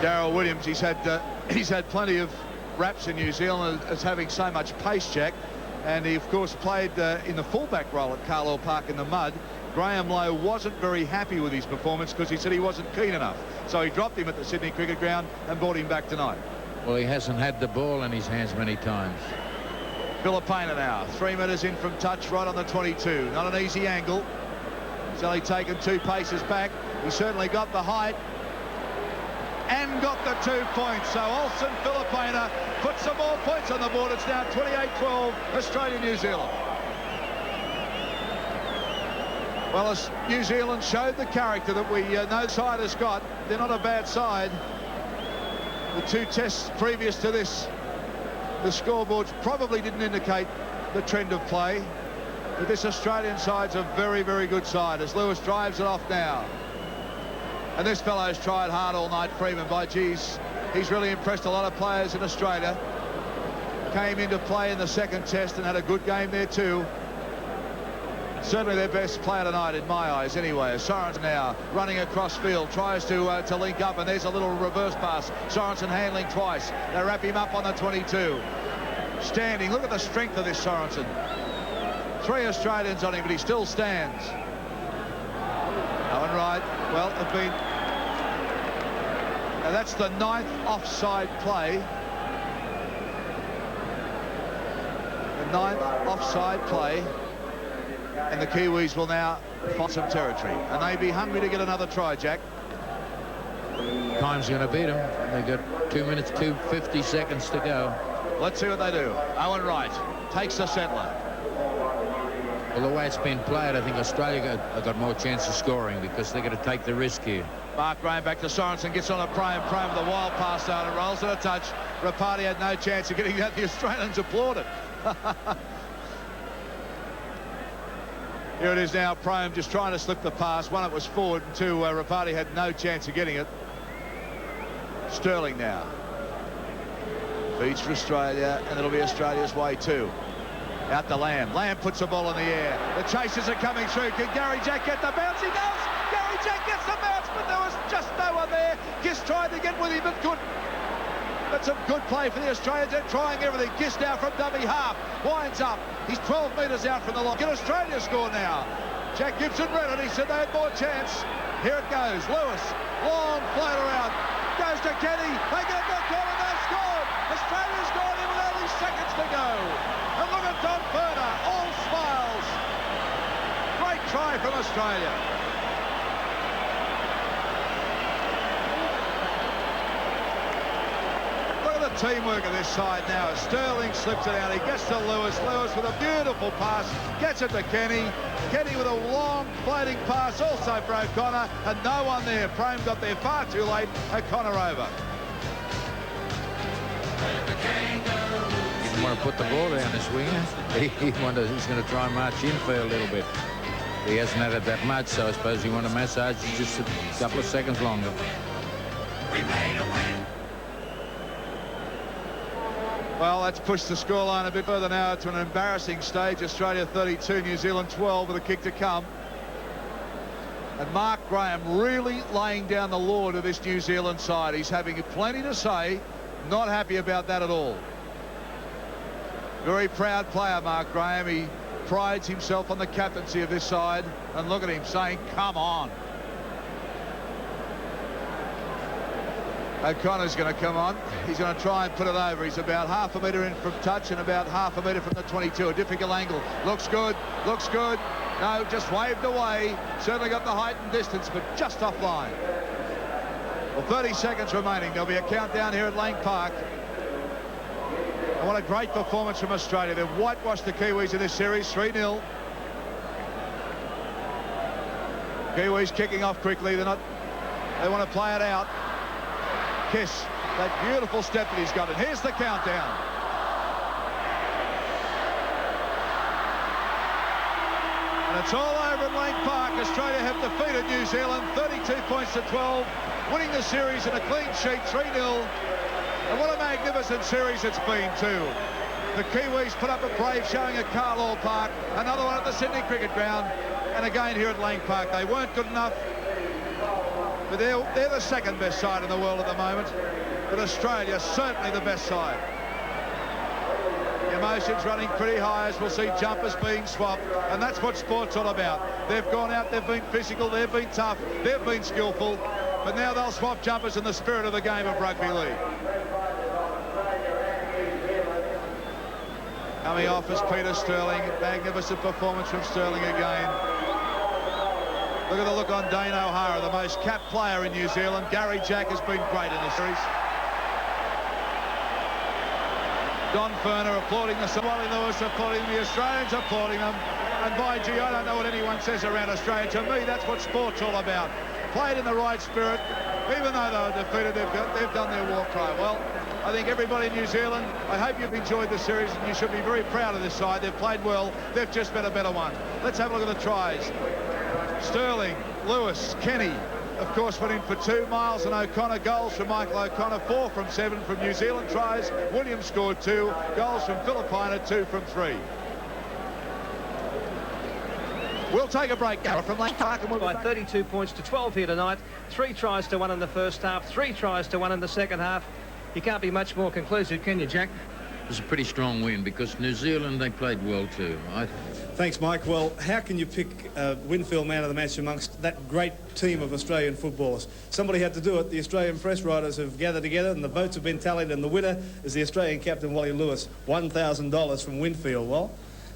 Daryl Williams, he's had plenty of raps in New Zealand as having so much pace, Jack, and he of course played in the fullback role at Carlisle Park in the mud. Graham Lowe wasn't very happy with his performance because he said he wasn't keen enough, so he dropped him at the Sydney Cricket Ground and brought him back tonight. Well, he hasn't had the ball in his hands many times. Filipino now 3 metres in from touch, right on the 22. Not an easy angle. He's only taken 2 paces back. He certainly got the height and got the 2 points. So Olsen Filipino puts some more points on the board. It's now 28-12 Australia-New Zealand. Well, as New Zealand showed the character that we know side has got, they're not a bad side. The 2 tests previous to this, the scoreboards probably didn't indicate the trend of play. But this Australian side's a very, very good side as Lewis drives it off now. And this fellow's tried hard all night, Freeman. By geez, he's really impressed a lot of players in Australia. Came into play in the second test and had a good game there too. Certainly their best player tonight in my eyes anyway. Sorensen now running across field, tries to link up, and there's a little reverse pass. Sorensen handling twice. They wrap him up on the 22. Standing, look at the strength of this Sorensen. 3 Australians on him, but he still stands. Owen Wright, well, have been... Now that's the 9th offside play. The 9th offside play. And the Kiwis will now find some territory. And they be hungry to get another try, Jack. Time's going to beat them. They've got 2 minutes, 50 seconds to go. Let's see what they do. Owen Wright takes the settler. Well, the way it's been played, I think Australia got more chance of scoring because they're going to take the risk here. Mark Graham back to Sorensen, gets on a Prime with a wild pass out and rolls to a touch. Rapati had no chance of getting that. The Australians applauded. Here it is now, Prime just trying to slip the pass. One, it was forward, and 2, Rapati had no chance of getting it. Sterling now. Feeds for Australia, and it'll be Australia's way too. Out to Lamb. Lamb puts the ball in the air. The chasers are coming through. Can Gary Jack get the bounce? He does! Gary Jack gets the bounce, but there was just no one there. Gist tried to get with him, but couldn't. That's a good play for the Australians. They're trying everything. Gist now from dummy half. Winds up. He's 12 metres out from the line. Can Australia score now? Jack Gibson read it. He said they had more chance. Here it goes. Lewis. Long float around. Goes to Kenny. They get the goal and they've scored. Australia's gone in with only seconds to go. And look at Don Furner. All smiles. Great try from Australia. Teamwork of this side now as Sterling slips it out. He gets to Lewis. Lewis with a beautiful pass. Gets it to Kenny. Kenny with a long floating pass also for O'Connor. And no one there. Prame got there far too late. O'Connor over. He didn't want to put the ball down this winger. He's going to try and march in for a little bit. He hasn't had it that much, so I suppose he wanted to massage just a couple of seconds longer. We made a win. Well, that's pushed the scoreline a bit further now to an embarrassing stage. Australia 32, New Zealand 12 with a kick to come. And Mark Graham really laying down the law to this New Zealand side. He's having plenty to say. Not happy about that at all. Very proud player, Mark Graham. He prides himself on the captaincy of this side. And look at him saying, come on. O'Connor's going to come on. He's going to try and put it over. He's about half a metre in from touch and about half a metre from the 22. A difficult angle. Looks good. Looks good. No, just waved away. Certainly got the height and distance, but just offline. Well, 30 seconds remaining. There'll be a countdown here at Lang Park. And what a great performance from Australia. They've whitewashed the Kiwis in this series, 3-0. Kiwis kicking off quickly. They want to play it out. Kiss, that beautiful step that he's got. And here's the countdown. And it's all over at Lang Park. Australia have defeated New Zealand 32 points to 12, winning the series in a clean sheet, 3-0. And what a magnificent series it's been too. The Kiwis put up a brave showing at Carlisle Park, another one at the Sydney Cricket Ground, and again here at Lang Park. They weren't good enough. But they're the second best side in the world at the moment. But Australia certainly the best side. The emotions running pretty high as we'll see jumpers being swapped. And that's what sport's all about. They've gone out, they've been physical, they've been tough, they've been skillful. But now they'll swap jumpers in the spirit of the game of rugby league. Coming off is Peter Sterling. Magnificent performance from Sterling again. Look at the look on Dane O'Hara, the most capped player in New Zealand. Gary Jack has been great in this series. Don Furner applauding the Wally Lewis, applauding the Australians, applauding them. And by gee, I don't know what anyone says around Australia. To me, that's what sport's all about. Played in the right spirit. Even though they were defeated, they've done their war cry. Well, I think everybody in New Zealand, I hope you've enjoyed the series, and you should be very proud of this side. They've played well. They've just been a better one. Let's have a look at the tries. Sterling, Lewis, Kenny, of course, went in for 2. Miles and O'Connor. Goals from Michael O'Connor. 4 from 7 from New Zealand tries. Williams scored 2. Goals from Filipina, 2 from 3. We'll take a break now from Lang Park and we'll be By back. 32 points to 12 here tonight. 3 tries to 1 in the first half, 3 tries to 1 in the second half. You can't be much more conclusive, can you, Jack? It was a pretty strong win because New Zealand, they played well too. Thanks, Mike. Well, how can you pick Winfield man of the match amongst that great team of Australian footballers? Somebody had to do it. The Australian press writers have gathered together and the votes have been tallied, and the winner is the Australian captain, Wally Lewis. $1,000 from Winfield. Well,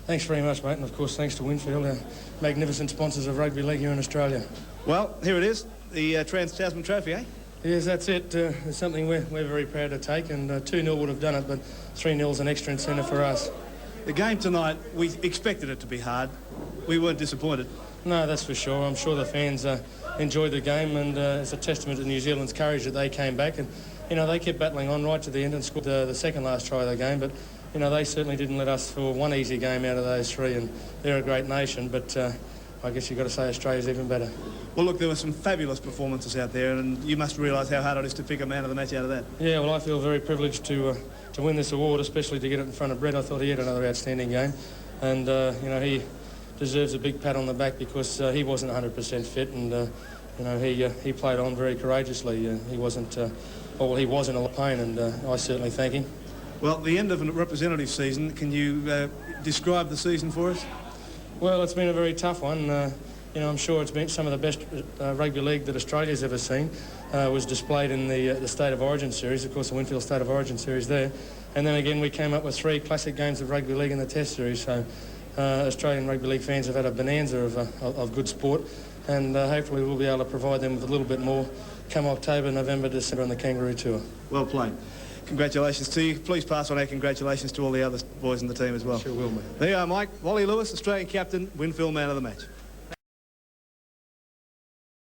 thanks very much, mate, and of course thanks to Winfield, our magnificent sponsors of rugby league here in Australia. well, here it is, the Trans-Tasman Trophy, eh? Yes, that's it. It's something we're very proud to take, and 2-0 would have done it, but 3-0's an extra incentive for us. The game tonight, we expected it to be hard. We weren't disappointed. No, that's for sure. I'm sure the fans enjoyed the game, and it's a testament to New Zealand's courage that they came back, and they kept battling on right to the end and scored the second last try of the game, but they certainly didn't let us for one easy game out of those 3, and they're a great nation, but I guess you've got to say Australia's even better. Well, look, there were some fabulous performances out there, and you must realise how hard it is to pick a man of the match out of that. Yeah, well, I feel very privileged to win this award, especially to get it in front of Brett. I thought he had another outstanding game, and he deserves a big pat on the back because he wasn't 100% fit, and he played on very courageously. He wasn't, he was in a lot of pain, and I certainly thank him. Well, the end of a representative season, can you describe the season for us? Well, it's been a very tough one. I'm sure it's been some of the best rugby league that Australia's ever seen. Was displayed in the State of Origin series, of course, the Winfield State of Origin series there. And then again, we came up with 3 classic games of rugby league in the Test series. So Australian rugby league fans have had a bonanza of good sport, and hopefully we'll be able to provide them with a little bit more come October, November, December on the Kangaroo Tour. Well played. Congratulations to you. Please pass on our congratulations to all the other boys in the team as well. Sure will, mate. There you are, Mike. Wally Lewis, Australian captain, Winfield man of the match.